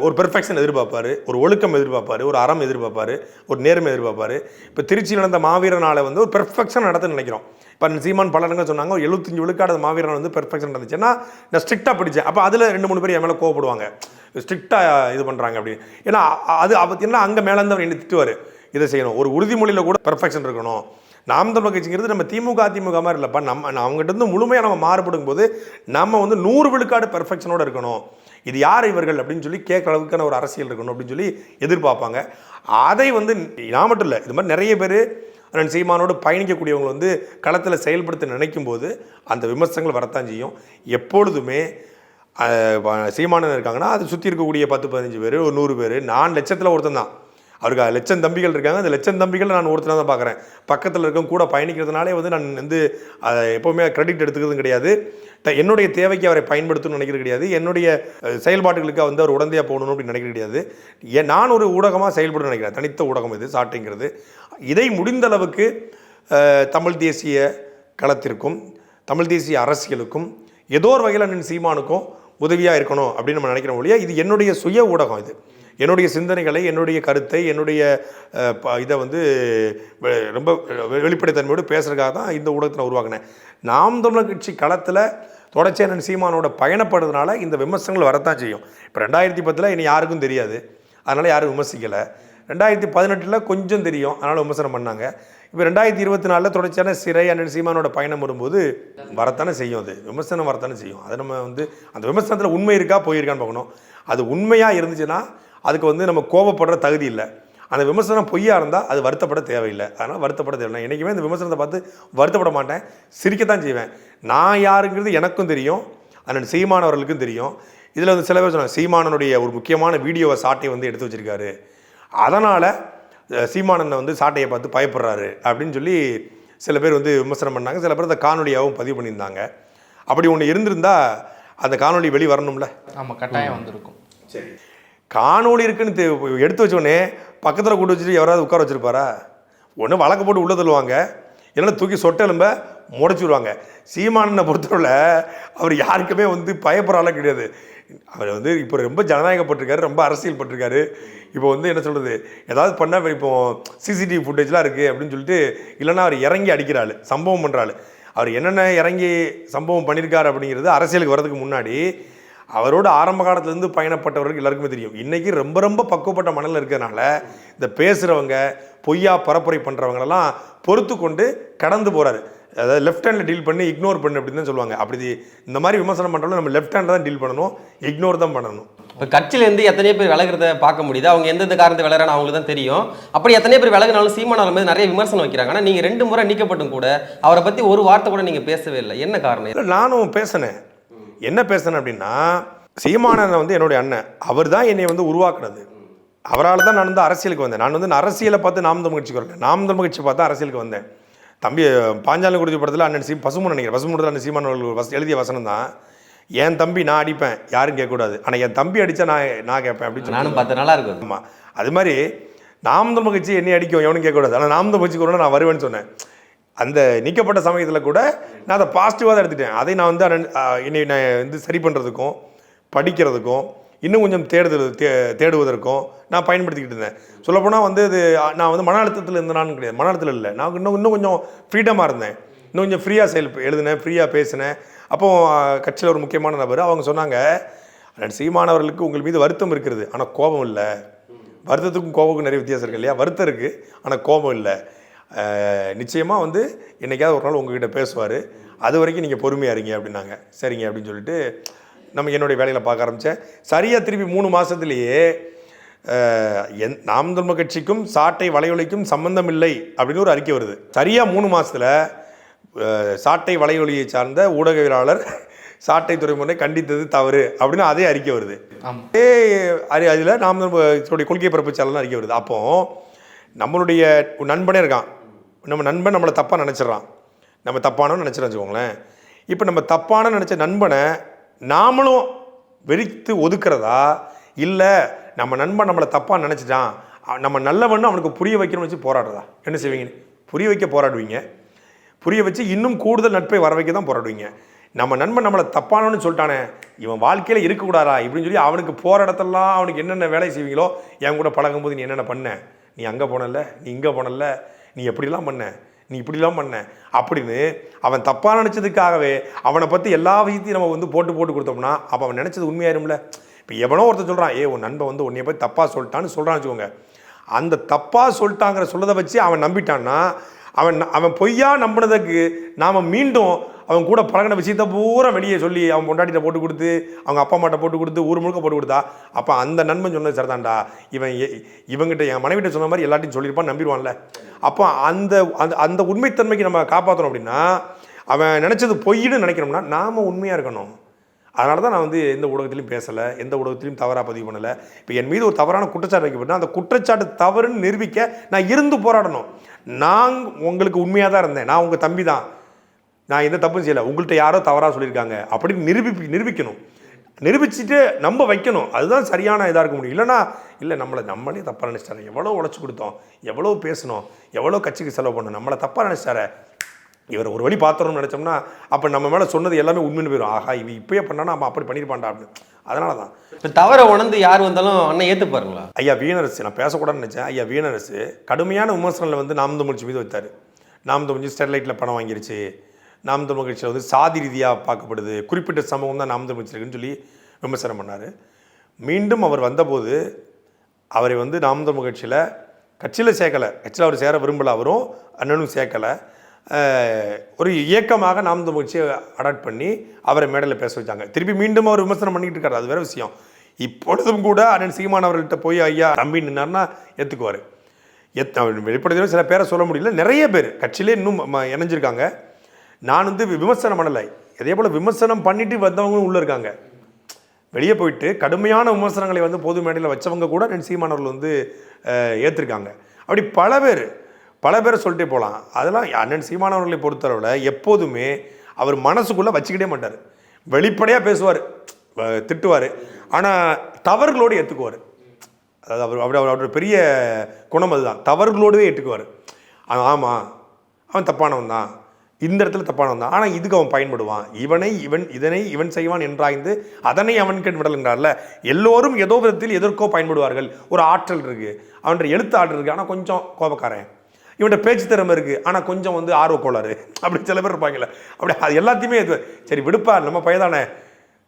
ஒரு பெர்ஃபெக்ஷன் எதிர்பார்ப்பார், ஒரு ஒழுக்கம் எதிர்பார்ப்பார், ஒரு அறம் எதிர்பார்ப்பார், ஒரு நேர்மை எதிர்பார்ப்பார். இப்போ திருச்சி நடந்த மாவீரனால வந்து ஒரு பெர்ஃபெக்ஷன் நடத்துன்னு நினைக்கிறோம். இப்போ சீமான் பல இடங்கள் சொன்னாங்க, ஒரு 75 விழுக்காடு மாவீரன் வந்து பெர்ஃபெக்ஷன் நடந்துச்சுன்னா நான் ஸ்ட்ரிக்டாக பிடிச்சேன். அப்போ அதில் 2-3 பேர் என் மேலே கோவப்படுவாங்க, ஸ்ட்ரிக்டாக இது பண்ணுறாங்க அப்படின்னு. ஏன்னா அது என்ன அங்கே மேலேருந்து என்ன திட்டுவார், இதை செய்யணும். ஒரு உறுதிமொழியில் கூட பெர்ஃபெக்ஷன் இருக்கணும். நாம் தமிழ் கட்சிங்கிறது நம்ம திமுக மாதிரி இல்லைப்பா, அவங்ககிட்ட இருந்து முழுமையாக நம்ம மாறுபடும் போது நம்ம வந்து 100 விழுக்காடு பெர்ஃபெக்ஷனோடு இருக்கணும். இது யார் இவர்கள் அப்படின்னு சொல்லி கேட்குற அளவுக்கான ஒரு அரசியல் இருக்கணும் அப்படின்னு சொல்லி எதிர்பார்ப்பாங்க. அதை வந்து நான் மட்டும் இல்லை, இது மாதிரி நிறைய பேர் அண்ணன் சீமானோடு பயணிக்கக்கூடியவங்க வந்து களத்தில் செயல்படுத்த நினைக்கும் போது அந்த விமர்சனங்கள் வரத்தான் செய்யும். எப்பொழுதுமே சீமானன் இருக்காங்கன்னா அது சுற்றி இருக்கக்கூடிய 10-15 பேர், ஒரு 100 பேர், நான் லட்சத்தில் ஒருத்தன் தான். அவருக்கு 1,00,000 தம்பிகள் இருக்காங்க, அந்த 1,00,000 தம்பிகள் நான் ஒருத்தனாக தான் பார்க்குறேன். பக்கத்தில் இருக்க கூட பயணிக்கிறதுனாலே வந்து நான் வந்து அதை எப்போவுமே கிரெடிட் எடுத்துக்கிறதும் கிடையாது. என்னுடைய தேவைக்கு அவரை பயன்படுத்தணும்னு நினைக்கிறது கிடையாது. என்னுடைய செயல்பாடுகளுக்கு வந்து அவர் உடந்தையாக போகணும் அப்படின்னு நினைக்கிறது கிடையாது. நான் ஒரு ஊடகமாக செயல்பட நினைக்கிறேன், தனித்த ஊடகம் இது சாட்டைங்கிறது. இதை முடிந்த அளவுக்கு தமிழ் தேசிய களத்திற்கும் தமிழ் தேசிய அரசியலுக்கும் ஏதோ ஒரு வகையில் அண்ணன் சீமானுக்கும் உதவியாக இருக்கணும் அப்படின்னு நம்ம நினைக்கிறோம் ஒழிய, இது என்னுடைய சுய ஊடகம், இது என்னுடைய சிந்தனைகளை, என்னுடைய கருத்தை, என்னுடைய இதை வந்து ரொம்ப வெளிப்படைத்தன்மையோடு பேசுகிறதுக்காக தான் இந்த ஊடகத்தை நான் உருவாக்கினேன். நாம் தமிழர் கட்சி களத்தில் தொடர்ச்சியாக சீமானோட பயணப்படுறதுனால இந்த விமர்சனங்கள் வரத்தான் செய்யும். இப்போ 2010 இனி யாருக்கும் தெரியாது, அதனால் யாரும் விமர்சிக்கலை. 2018 கொஞ்சம் தெரியும், அதனால் விமர்சனம் பண்ணாங்க. இப்போ 2024 தொடர்ச்சியான சிறை அண்ணன் சீமானோட பயணம் வரும்போது வரத்தானே செய்யும், அது விமர்சனம் வரத்தானே செய்யும். அதை நம்ம அந்த விமர்சனத்தில் உண்மை இருக்கா போயிருக்கான்னு பார்க்கணும். அது உண்மையாக இருந்துச்சுன்னா அதுக்கு நம்ம கோபப்படுற தகுதி இல்லை. அந்த விமர்சனம் பொய்யா இருந்தால் அது வருத்தப்பட தேவையில்லை. அதனால் வருத்தப்பட தேவையில்லை. நான் என்றைக்குமே இந்த விமர்சனத்தை பார்த்து வருத்தப்பட மாட்டேன், சிரிக்கத்தான் செய்வேன். நான் யாருங்கிறது எனக்கும் தெரியும், அண்ணன் சீமானவர்களுக்கும் தெரியும். இதில் சில பேர் சொன்னாங்க சீமானனுடைய ஒரு முக்கியமான வீடியோவை சாட்டை எடுத்து வச்சிருக்காரு, அதனால் சீமானனை சாட்டையை பார்த்து பயப்படுறாரு அப்படின்னு சொல்லி சில பேர் விமர்சனம் பண்ணாங்க. சில பேர் அந்த காணொலியாகவும் பதிவு பண்ணியிருந்தாங்க. அப்படி ஒன்று இருந்திருந்தால் அந்த காணொலி வெளி வரணும்ல. ஆமாம், கட்டாயம் வந்திருக்கும். சரி, காணொலி இருக்குன்னு எடுத்து வச்சோடனே பக்கத்தில் கூட்டு வச்சுட்டு எவராவது உட்கார வச்சுருப்பாரா? ஒன்று வழக்கு போட்டு உள்ள தள்ளுவாங்க, இல்லைன்னா தூக்கி சொட்டெலும்ப முடைச்சிடுவாங்க. சீமானனை பொறுத்தவரை அவர் யாருக்குமே பயப்படுறாலும் கிடையாது. அவர் இப்போ ரொம்ப ஜனநாயகப்பட்டிருக்காரு, ரொம்ப அரசியல் பட்டிருக்காரு. இப்போ என்ன சொல்கிறது, ஏதாவது பண்ணால் இப்போ சிசிடிவி ஃபுட்டேஜ்லாம் இருக்குது அப்படின்னு சொல்லிட்டு, இல்லைன்னா அவர் இறங்கி அடிக்கிறாள், சம்பவம் பண்ணுறாள். அவர் என்னென்ன இறங்கி சம்பவம் பண்ணியிருக்காரு அப்படிங்கிறது அரசியலுக்கு வர்றதுக்கு முன்னாடி அவரோட ஆரம்ப காலத்துலேருந்து பயணப்பட்டவர்களுக்கு எல்லாருக்குமே தெரியும். இன்றைக்கி ரொம்ப ரொம்ப பக்குவப்பட்ட மனநிலை இருக்கிறதுனால இந்த பேசுகிறவங்க பொய்யா பரப்புரை பண்ணுறவங்களெல்லாம் பொறுத்து கொண்டு கடந்து போகிறாரு. அதாவது லெஃப்ட் ஹேண்டில் டீல் பண்ணி இக்னோர் பண்ணு அப்படின்னு தான் சொல்லுவாங்க. அப்படி இந்த மாதிரி விமர்சனம் பண்ணுறோம், நம்ம லெஃப்ட் ஹேண்டில் தான் டீல் பண்ணணும், இக்னோர் தான் பண்ணணும். இப்போ கட்சியிலேருந்து எத்தனையோ பேர் விலகிறத பார்க்க முடியுது. அவங்க எந்தெந்த காரணத்தை விலகிறான்னு அவங்களுக்கு தான் தெரியும். அப்படி எத்தனை பேர் விலகினாலும் சீமானவர் மீது நிறைய விமர்சனம் வைக்கிறாங்க. ஆனால் நீங்கள் 2 முறை நீக்கப்பட்டும் கூட அவரை பற்றி ஒரு வார்த்தை கூட நீங்கள் பேசவே இல்லை. என்ன காரணம்? இல்லை, நானும் பேசினேன். என்ன பேசினேன் அப்படின்னா, சீமானன் என்னுடைய அண்ணன், அவர் தான் என்னை உருவாக்குனது. அவரால் தான் நான் அரசியலுக்கு வந்தேன். நான் அரசியலை பார்த்து நாம் தமிழ் கட்சிக்கு வரல, நாம் தமிழ் கட்சி பார்த்து அரசியலுக்கு வந்தேன். தம்பி பாஞ்சாலி குறிச்சி படத்தில் அண்ணன் பசுமன் நினைக்கிறேன், பசுமன் அண்ணன் சீமான் அவர்கள் எழுதிய வசனம் தான், என் தம்பி நான் அடிப்பேன் யாரும் கேட்கக்கூடாது, ஆனால் என் தம்பி அடித்தா நான் கேட்பேன் அப்படின்னு சொல்லி. நானும் 10 நாளாக இருக்கும். ஆமாம், அது மாதிரி நாம் தமிழ் கட்சி என்னை அடிக்கும் எவனும் கேட்கக்கூடாது, ஆனால் நாம் தமிழ் கட்சிக்கு வரணும் நான் வருவேன்னு சொன்னேன். அந்த நீக்கப்பட்ட சமயத்தில் கூட நான் அதை பாசிட்டிவாக தான் எடுத்துட்டேன். அதை நான் என்னை நான் சரி பண்ணுறதுக்கும் படிக்கிறதுக்கும் இன்னும் கொஞ்சம் தேடுவதற்கும் நான் பயன்படுத்திக்கிட்டு இருந்தேன். சொல்லப்போனால் அது நான் மன அழுத்தத்தில் இருந்தேனான்னு கிடையாது, மன அழுத்தத்தில் இல்லை, நான் இன்னும் கொஞ்சம் ஃப்ரீடமாக இருந்தேன், இன்னும் கொஞ்சம் ஃப்ரீயாக எழுதினேன், ஃப்ரீயாக பேசினேன். அப்போது கட்சியில் ஒரு முக்கியமான நபர் அவங்க சொன்னாங்க, சீமானவர்களுக்கு உங்கள் மீது வருத்தம் இருக்கிறது, ஆனால் கோபம் இல்லை. வருத்தத்துக்கும் கோபத்துக்கும் நிறைய வித்தியாசம் இருக்கு இல்லையா? வருத்தம் இருக்குது, ஆனால் கோபம் இல்லை. நிச்சயமாக என்றைக்காவது ஒரு நாள் உங்ககிட்ட பேசுவார், அது வரைக்கும் நீங்கள் பொறுமையாக இருங்க அப்படின்னாங்க. சரிங்க அப்படின்னு சொல்லிட்டு நம்ம என்னுடைய வேலையில் பார்க்க ஆரம்பித்தேன். சரியாக திருப்பி 3 மாதத்துலேயே நாம் தமிழ் கட்சிக்கும் சாட்டை வலையொலிக்கும் சம்பந்தம் இல்லை அப்படின்னு ஒரு அறிக்கை வருது. சரியாக 3 மாதத்தில் சாட்டை வலையொலியை சார்ந்த ஊடகவியலாளர் சாட்டை துறைமுறை கண்டித்தது தவறு அப்படின்னு அதே அறிக்கை வருது. அதில் நாம் தமிழ் கொள்கை பரப்பு சேனல்னு அறிக்கை வருது. அப்போது நம்மளுடைய நண்பனே இருக்கான், நம்ம நண்பன் நம்மளை தப்பாக நினச்சிட்றான், நம்ம தப்பானோன்னு நினச்சிடறோம் வச்சுக்கோங்களேன். இப்போ நம்ம தப்பான நினச்ச நண்பனை நாமளும் வெறித்து ஒதுக்குறதா, இல்லை நம்ம நண்பன் நம்மளை தப்பாக நினச்சிட்டான், நம்ம நல்லவன்னு அவனுக்கு புரிய வைக்கணும்னு வச்சு போராடுறதா? என்ன செய்வீங்க? புரிய வைக்க போராடுவீங்க, புரிய வச்சு இன்னும் கூடுதல் நட்பை வர வைக்க தான் போராடுவீங்க. நம்ம நண்பன் நம்மளை தப்பானவன்னு சொல்லிட்டானே, இவன் வாழ்க்கையில் இருக்கக்கூடாதா இப்படின்னு சொல்லி அவனுக்கு போகிற இடத்தெல்லாம் அவனுக்கு என்னென்ன வேலை செய்வீங்களோ, என் கூட பழகும்போது நீ என்னென்ன பண்ண, நீ அங்கே போனல, நீ இங்கே போனல, நீ எப்படிலாம் பண்ண, நீ இப்படிலாம் பண்ண அப்படின்னு அவன் தப்பாக நினச்சதுக்காகவே அவனை பற்றி எல்லா விஷயத்தையும் நம்ம போட்டு கொடுத்தோம்னா அப்போ அவன் நினச்சது உண்மையாயிரும்ல. இப்போ எவனோ ஒருத்தர் சொல்கிறான், உன் நண்பன் உன்னைய பற்றி தப்பாக சொல்லிட்டான்னு சொல்கிறான்னு வச்சுக்கோங்க. அந்த தப்பாக சொல்லிட்டாங்கிற சொல்லதை வச்சு அவன் நம்பிட்டான்னா, அவன் பொய்யா நம்பினதுக்கு நாம் மீண்டும் அவன் கூட பழகின விஷயத்த பூரா வெளியே சொல்லி அவன் பொண்டாட்டிகிட்ட போட்டு கொடுத்து, அவங்க அப்பா அம்மாட்ட போட்டு கொடுத்து, ஊர் முழுக்க போட்டு கொடுத்தா, அப்போ அந்த நண்பன் சொன்னது சரிதான்டா, இவங்கிட்ட என் மனைவிட்ட சொன்ன மாதிரி எல்லாத்தையும் சொல்லியிருப்பான், நம்பிடுவான்ல. அப்போ அந்த அந்த உண்மைத்தன்மைக்கு நம்ம காப்பாற்றணும் அப்படின்னா, அவன் நினச்சது பொய்ன்னு நினைக்கணும்னா நாம் உண்மையாக இருக்கணும். அதனால தான் நான் எந்த ஊடகத்திலையும் பேசலை, எந்த ஊடகத்திலையும் தவறாக பதிவு பண்ணலை. இப்போ என் மீது ஒரு தவறான குற்றச்சாட்டு வைக்கப்பட்டால் அந்த குற்றச்சாட்டு தவறுன்னு நிரூபிக்க நான் இருந்து போராடணும். நான் உங்களுக்கு உண்மையாக தான் இருந்தேன், நான் உங்கள் தம்பி தான், நான் எந்த தப்பும் செய்யலை, உங்கள்கிட்ட யாரோ தவறாக சொல்லியிருக்காங்க அப்படின்னு நிரூபிக்கணும், நிரூபிச்சுட்டு நம்ப வைக்கணும். அதுதான் சரியான இதாக இருக்க முடியும். இல்லைனா இல்லை நம்மளே தப்பாக நினச்சிட்டாரு, எவ்வளோ உழைச்சி கொடுத்தோம், எவ்வளோ பேசணும், எவ்வளோ கட்சிக்கு செலவு பண்ணணும், நம்மளை தப்பாக நினச்சிட்டாரு, இவர் ஒரு வழி பார்த்துறோம்னு நினச்சோம்னா அப்போ நம்ம மேலே சொன்னது எல்லாமே உண்மைன்னு போயிடும். ஆஹா, இவன் இப்பயே பண்ணானா அவன் அப்படி பண்ணியிருப்பான்டா அப்படின்னு. அதனால தான் இப்போ தவறை உணர்ந்து யார் வந்தாலும் அண்ணன் ஏற்றுப்பாருங்களா? ஐயா வீணரசு, நான் பேசக்கூடாதுன்னு நினச்சேன். ஐயா வீணரசு கடுமையான விமர்சனங்களை நாம் தமிழ் மீது வைத்தார். நாம் தமிழ் ஸ்டெர்லைட்டில் பணம் வாங்கிருச்சு, நாம் தமிழர் கட்சியில் வந்து சாதி ரீதியாக பார்க்கப்படுது, குறிப்பிட்ட சமூகம் தான் நாம் தமிழர் கட்சிக்குன்னு சொல்லி விமர்சனம் பண்ணார். மீண்டும் அவர் வந்தபோது அவரை வந்து நாம் தமிழர் கட்சியில் சேர்க்கலை, கட்சியில் அவர் சேர விரும்பலை, அவரும் அண்ணனும் சேர்க்கலை. ஒரு இயக்கமாக நாம் தமிழர் கட்சியை அடாப்ட் பண்ணி அவரை மேடையில் பேச வச்சாங்க. திருப்பி மீண்டும் அவர் விமர்சனம் பண்ணிக்கிட்டு இருக்காரு, அது வேறு விஷயம். இப்பொழுதும் கூட அண்ணன் சீமான் அவர்கள்ட்ட போய் ஐயா தம்பி நின்னார்னா ஏற்றுக்குவார். வெளிப்படையாக சில பேரை சொல்ல முடியல, நிறைய பேர் கட்சியிலே இன்னும் இணைஞ்சிருக்காங்க. நான் வந்து விமர்சனம் பண்ணலை, அதே போல் விமர்சனம் பண்ணிட்டு வந்தவங்களும் உள்ளே இருக்காங்க. வெளியே போயிட்டு கடுமையான விமர்சனங்களை வந்து பொது மேடையில் வச்சவங்க கூட அண்ணன் சீமான் அவர்கள் வந்து ஏற்றிருக்காங்க. அப்படி பல பேரை சொல்லிட்டே போகலாம். அதெல்லாம் அண்ணன் சீமான் அவர்களை பொறுத்தளவில் எப்போதுமே அவர் மனசுக்குள்ளே வச்சுக்கிட்டே மாட்டார். வெளிப்படையாக பேசுவார், திட்டுவார், ஆனால் தவறுகளோடு ஏற்றுக்குவார். அதாவது அவரோட பெரிய குணம் அதுதான், தவறுகளோடவே ஏற்றுக்குவார். ஆமாம் அவன் தப்பானவன் தான், இந்த இடத்துல தப்பானவன் தான், ஆனால் இதுக்கு அவன் பயன்படுவான், இதனை இவன் செய்வான் என்றாய்ந்து அதனை அவன் விடல் என்றார்ல. எல்லோரும் ஏதோ விதத்தில் எதற்கோ பயன்படுவார்கள். ஒரு ஆற்றல் இருக்குது, அவன் எழுத்து ஆற்றல் இருக்குது, ஆனால் கொஞ்சம் கோபக்காரன், இவன்கிட்ட பேச்சு திறமை இருக்குது, ஆனால் கொஞ்சம் வந்து ஆர்வக்கோளாறு, அப்படி சில பேர் இருப்பாங்கல்ல. அப்படி அது எல்லாத்தையுமே சரி விடுப்பா, நம்ம பையதானே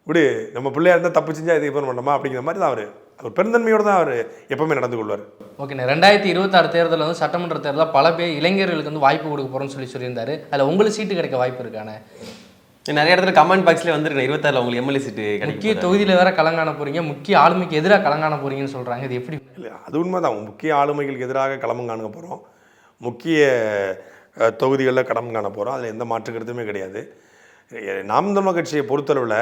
விடு, நம்ம பிள்ளையா இருந்தால் தப்பு செஞ்சால் இது பண்ண மாட்டோமா அப்படிங்கிற மாதிரி தான் அவர் பெருந்தன்மையோடு தான் அவர் எப்பவுமே நடந்து கொள்வார். ஓகேண்ணே, 2026 தேர்தலில் வந்து சட்டமன்ற தேர்தலில் பல பேர் இளைஞர்களுக்கு வந்து வாய்ப்பு கொடுக்க போகிறோன்னு சொல்லியிருந்தாரு. அதில் உங்களுக்கு சீட்டு கிடைக்க வாய்ப்பு இருக்கானே? நிறைய இடத்துல கமெண்ட் பாக்ஸ்லேயே வந்துருக்கேன், 26 உங்களுக்கு எம்எல்ஏ சீட்டு முக்கிய தொகுதியில் வேற கலங்காண போகிறீங்க, முக்கிய ஆளுமைக்கு எதிராக கலங்காண போகிறீங்கன்னு சொல்கிறாங்க. இது எப்படி? இல்லை, அது உண்மை தான். முக்கிய ஆளுமைகளுக்கு எதிராக களம் காண போகிறோம், முக்கிய தொகுதிகளில் களம் காண போகிறோம், அதில் எந்த மாற்று கருத்துமே கிடையாது. நாம் தமிழர் கட்சியை பொறுத்தளவில்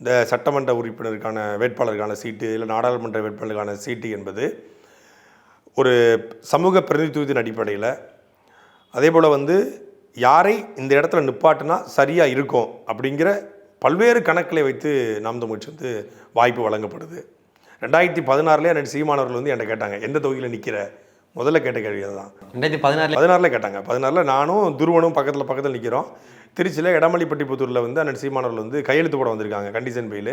இந்த சட்டமன்ற உறுப்பினருக்கான வேட்பாளருக்கான சீட்டு இல்லை நாடாளுமன்ற வேட்பாளருக்கான சீட்டு என்பது ஒரு சமூக பிரதிநிதித்துவத்தின் அடிப்படையில், அதே போல் வந்து யாரை இந்த இடத்துல நிப்பாட்டினா சரியாக இருக்கும் அப்படிங்கிற பல்வேறு கணக்களை வைத்து நாம் தமிழர் கட்சி வந்து வாய்ப்பு வழங்கப்படுது. 2016 அண்ணன் சீமான் அவர்கள் வந்து என்கிட்ட கேட்டாங்க, எந்த தொகுதியில் நிற்கிற? முதல்ல கேட்ட கேள்வி தான். 2016 கேட்டாங்க. 2016 நானும் துருவனும் பக்கத்தில் நிற்கிறோம். திருச்சியில் எடமல்லிப்பட்டிபுத்தூரில் வந்து அண்ணன் சீமானவர்கள் வந்து கையெழுத்து போட வந்திருக்காங்க, கண்டிஷன் பெயில்,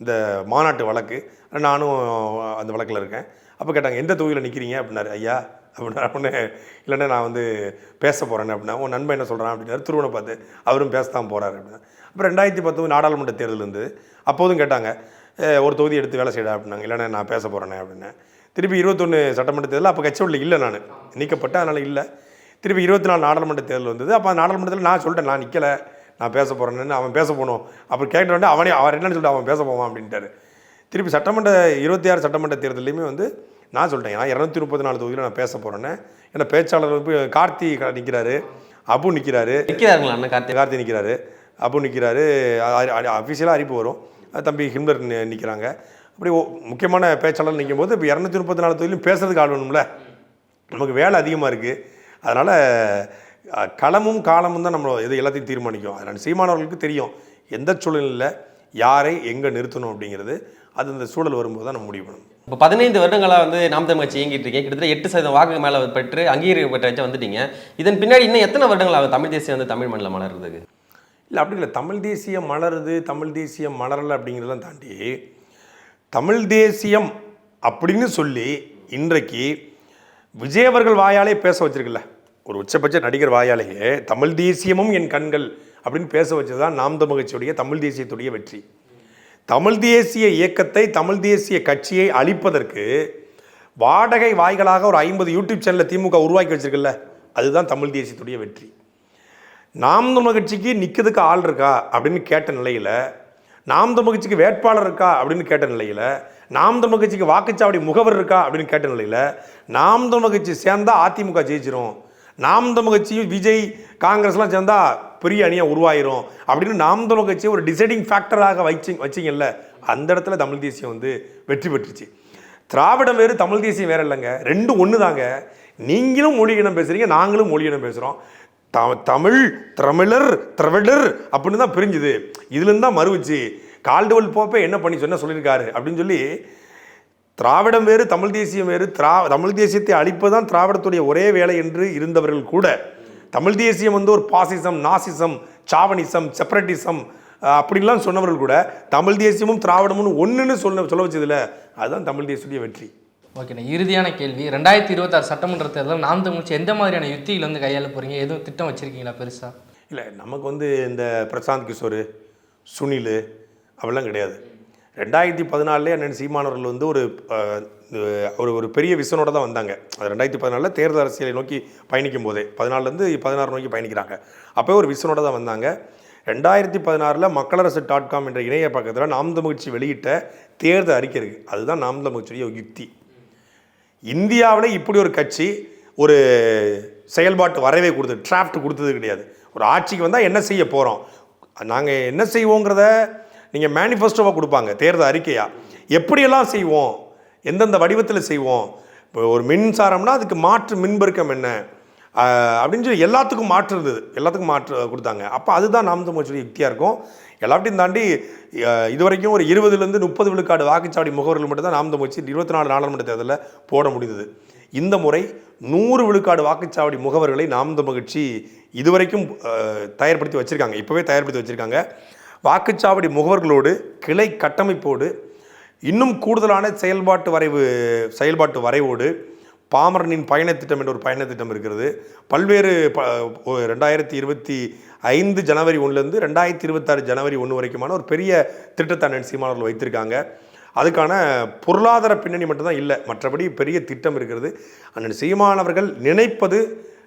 இந்த மாநாட்டு வழக்கு. நானும் அந்த வழக்கில் இருக்கேன். அப்போ கேட்டாங்க, எந்த தொகுதியில் நிற்கிறீங்க அப்படின்னாரு. ஐயா அப்படின்னு இல்லைன்னா நான் வந்து பேச போகிறேன்னு அப்படின்னா, உன் நண்பன் என்ன சொல்கிறான் அப்படின்னாரு. துருவனை பார்த்து அவரும் பேசத்தான் போகிறாரு அப்படின்னா. அப்புறம் 2019 நாடாளுமன்ற தேர்தல் இருந்து அப்போதும் கேட்டாங்க, ஒரு தொகுதி எடுத்து வேலை செய்யடா அப்படின்னாங்க. இல்லைன்னா நான் பேச போகிறேனே அப்படின்னேன். திருப்பி 21 சட்டமன்ற தேர்தல், அப்போ கட்சியோட இல்லை, நான் நீக்கப்பட்டேன், அதனால் இல்லை. திருப்பி 24 நாடாளுமன்ற தேர்தல் வந்தது. அப்போ நாடாளுமன்றத்தில் நான் சொல்லிட்டேன், நான் நிற்கலை, நான் பேச போகிறேன்னு. அவன் பேச போகணும், அப்புறம் கேட்க வேண்டிய அவர் என்னன்னு சொல்லிட்டு அவன் பேச போவான் அப்படின்ட்டாரு. திருப்பி 26 சட்டமன்ற தேர்தலையுமே வந்து நான் சொல்லிட்டேன், நான் 234 தொகுதியில் நான் பேச போகிறேன்னு. ஏன்னா பேச்சாளர் வந்து கார்த்தி நிற்கிறாரு, அபு நிற்கிறாரு, கார்த்தி நிற்கிறாரு, அபு நிற்கிறாரு, அஃபீஷியலாக அறிப்பு வரும், தம்பி ஹிம்லர் நிற்கிறாங்க. அப்படி முக்கியமான பேச்சாளர் நிற்கும் போது இப்போ 234 தொகுதியிலும் பேசுறதுக்கு ஆள் வேணும்ல, நமக்கு வேலை அதிகமாக இருக்குது. அதனால் களமும் காலமும் தான் நம்ம இது எல்லாத்தையும் தீர்மானிக்கும். அதனால் சீமானவர்களுக்கு தெரியும் எந்த சூழலில் யாரை எங்கே நிறுத்தணும் அப்படிங்கிறது. அது இந்த சூழல் வரும்போது தான் நம்ம முடிவு பண்ணணும். இப்போ 15 வருடங்களாக வந்து நாம் தமிழர் கட்சி இயங்கிட்டு இருக்கேன், கிட்டத்தட்ட 8% வாக்கு மேலே பெற்று அங்கீகரிக்கப்பட்ட வந்துட்டீங்க. இதன் பின்னாடி இன்னும் எத்தனை வருடங்கள் ஆகும் தமிழ் தேசியம் வந்து தமிழ் மண்ணில் மலர்றதுக்கு? இல்லை, அப்படி இல்லை. தமிழ் தேசியம் மலருது, தமிழ் தேசியம் மலரலை அப்படிங்கிறதெல்லாம் தாண்டி தமிழ் தேசியம் அப்படின்னு சொல்லி இன்றைக்கு விஜய் அவர்கள் வாயாலே பேச வச்சிருக்குல்ல, ஒரு உச்சபட்ச நடிகர் வாயாலேயே தமிழ் தேசியமும் என் கண்கள் அப்படின்னு பேச வச்சது தான் நாம் தமிழர் கட்சியுடைய தமிழ் தேசியத்துடைய வெற்றி. தமிழ் தேசிய இயக்கத்தை, தமிழ் தேசிய கட்சியை அழிப்பதற்கு வாடகை வாய்களாக ஒரு 50 யூடியூப் சேனலில் திமுக உருவாக்கி வச்சிருக்குல்ல, அதுதான் தமிழ் தேசியத்துடைய வெற்றி. நாம் தமிழர் கட்சிக்கு நிற்கிறதுக்கு ஆள் இருக்கா அப்படின்னு கேட்ட நிலையில், நாம் தமிழர் கட்சிக்கு வேட்பாளர் இருக்கா அப்படின்னு கேட்ட நிலையில், நாம் தமிழர் கட்சிக்கு வாக்குச்சாவடி முகவர் இருக்கா அப்படின்னு கேட்ட நிலையில், நாம் தமிழர் கட்சி சேர்ந்தால் அதிமுக ஜெயிச்சிரும், நாம் தமிழர் கட்சியும் விஜய் காங்கிரஸ்லாம் சேர்ந்தால் பெரிய அணியாக உருவாயிரும் அப்படின்னு நாம் தமிழர் கட்சியை ஒரு டிசைடிங் ஃபேக்டராக வச்சிங்கல்ல, அந்த இடத்துல தமிழ் தேசியம் வந்து வெற்றி பெற்றுச்சு. திராவிடம் வேறு, தமிழ் தேசியம் வேறு இல்லைங்க, ரெண்டும் ஒன்று தாங்க. நீங்களும் மொழி இனம் பேசுகிறீங்க, நாங்களும் மொழி இனம் பேசுகிறோம். தமிழர் திராவிடர் அப்படின்னு தான் பிரிஞ்சுது. இதுலேருந்து தான் மறுவிச்சு. கால்டுவல் போப்பே என்ன சொல்லியிருக்காரு அப்படின்னு சொல்லி, திராவிடம் வேறு தமிழ் தேசியம் வேறு, தமிழ் தேசியத்தை அழிப்பதுதான் திராவிடத்துடைய ஒரே வேலை என்று இருந்தவர்கள் கூட, தமிழ் தேசியம் வந்து ஒரு பாசிசம், நாசிசம், சாவனிசம், செப்பரேட்டிசம் அப்படின்லாம் சொன்னவர்கள் கூட தமிழ் தேசியமும் திராவிடமும் ஒன்றுன்னு சொல்ல வச்சதில்ல, அதுதான் தமிழ் தேசிய வெற்றி. ஓகேண்ணா, இறுதியான கேள்வி, 2026 சட்டமன்ற தேர்தல் நாம் தமிழ் எந்த மாதிரியான யுத்தியில் வந்து கையாள போகிறீங்க? எதுவும் திட்டம் வச்சுருக்கீங்களா பெருசாக? இல்லை நமக்கு வந்து இந்த பிரசாந்த் கிஷோர், சுனில் அப்படிலாம் கிடையாது. 2014 அண்ணன் சீமானவர்கள் வந்து ஒரு பெரிய விஷனோட தான் வந்தாங்க. அது 2014 தேர்தல் அரசியலை நோக்கி பயணிக்கும் போதே 14லேருந்து 16 நோக்கி பயணிக்கிறாங்க. அப்போ ஒரு விஷனோட தான் வந்தாங்க. 2016 மக்களரசு.com என்ற இணைய பக்கத்தில் நாம் தமிழ் கட்சி வெளியிட்ட தேர்தல் அறிக்கை இருக்குது. அதுதான் நாம் தமிழ் கட்சியுடைய யுக்தி. இந்தியாவில் இப்படி ஒரு கட்சி ஒரு செயல்பாட்டு வரைவை கொடுத்தது, டிராஃப்ட் கொடுத்தது கிடையாது. ஒரு ஆட்சிக்கு வந்தால் என்ன செய்ய போகிறோம், நாங்கள் என்ன செய்வோங்கிறத நீங்கள் மேனிஃபெஸ்டோவாக கொடுப்பாங்க, தேர்தல் அறிக்கையாக எப்படியெல்லாம் செய்வோம், எந்தெந்த வடிவத்தில் செய்வோம். இப்போ ஒரு மின்சாரம்னா அதுக்கு மாற்று மின்பெருக்கம் என்ன அப்படின்னு சொல்லி எல்லாத்துக்கும் மாற்று இருந்தது, எல்லாத்துக்கும் மாற்று கொடுத்தாங்க. அப்போ அதுதான் நாம் தமிழ் கட்சியுடைய யுக்தியாக இருக்கும். எல்லாத்தையும் தாண்டி இது வரைக்கும் ஒரு 20லேருந்து 30 விழுக்காடு வாக்குச்சாவடி முகவர்கள் மட்டும் தான் நாம் தமிழ் கட்சி 24 நாடாளுமன்ற தேர்தலில் போட முடிந்தது. இந்த முறை 100 விழுக்காடு வாக்குச்சாவடி முகவர்களை நாம் தமிழ் கட்சி இதுவரைக்கும் தயார்படுத்தி வச்சுருக்காங்க, இப்போவே தயார்படுத்தி வச்சுருக்காங்க. வாக்குச்சாவடி முகவர்களோடு கிளை கட்டமைப்போடு இன்னும் கூடுதலான செயல்பாட்டு வரைவோடு பாமரனின் பயணத்திட்டம் என்ற ஒரு பயணத்திட்டம் இருக்கிறது. பல்வேறு 2025 ஜனவரி 1லேருந்து 2026 ஜனவரி 1 வரைக்குமான ஒரு பெரிய திட்டத்தை அண்ணன் சீமானவர்கள் வைத்திருக்காங்க. அதுக்கான பொருளாதார பின்னணி மட்டும்தான் இல்லை, மற்றபடி பெரிய திட்டம் இருக்கிறது. அண்ணன் சீமானவர்கள் நினைப்பது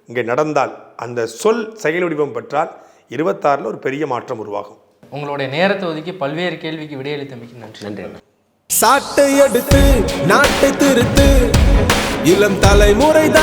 இங்கே நடந்தால், அந்த சொல் செயல் வடிவம் பெற்றால் 26 ஒரு பெரிய மாற்றம் உருவாகும். உங்களுடைய நேரத்தை ஒதுக்கி பல்வேறு கேள்விக்கு விடையளித்தமைக்கு நன்றி. நன்றி. சாட்டை எடுத்து நாட்டை திருத்து, இளம் தலைமுறை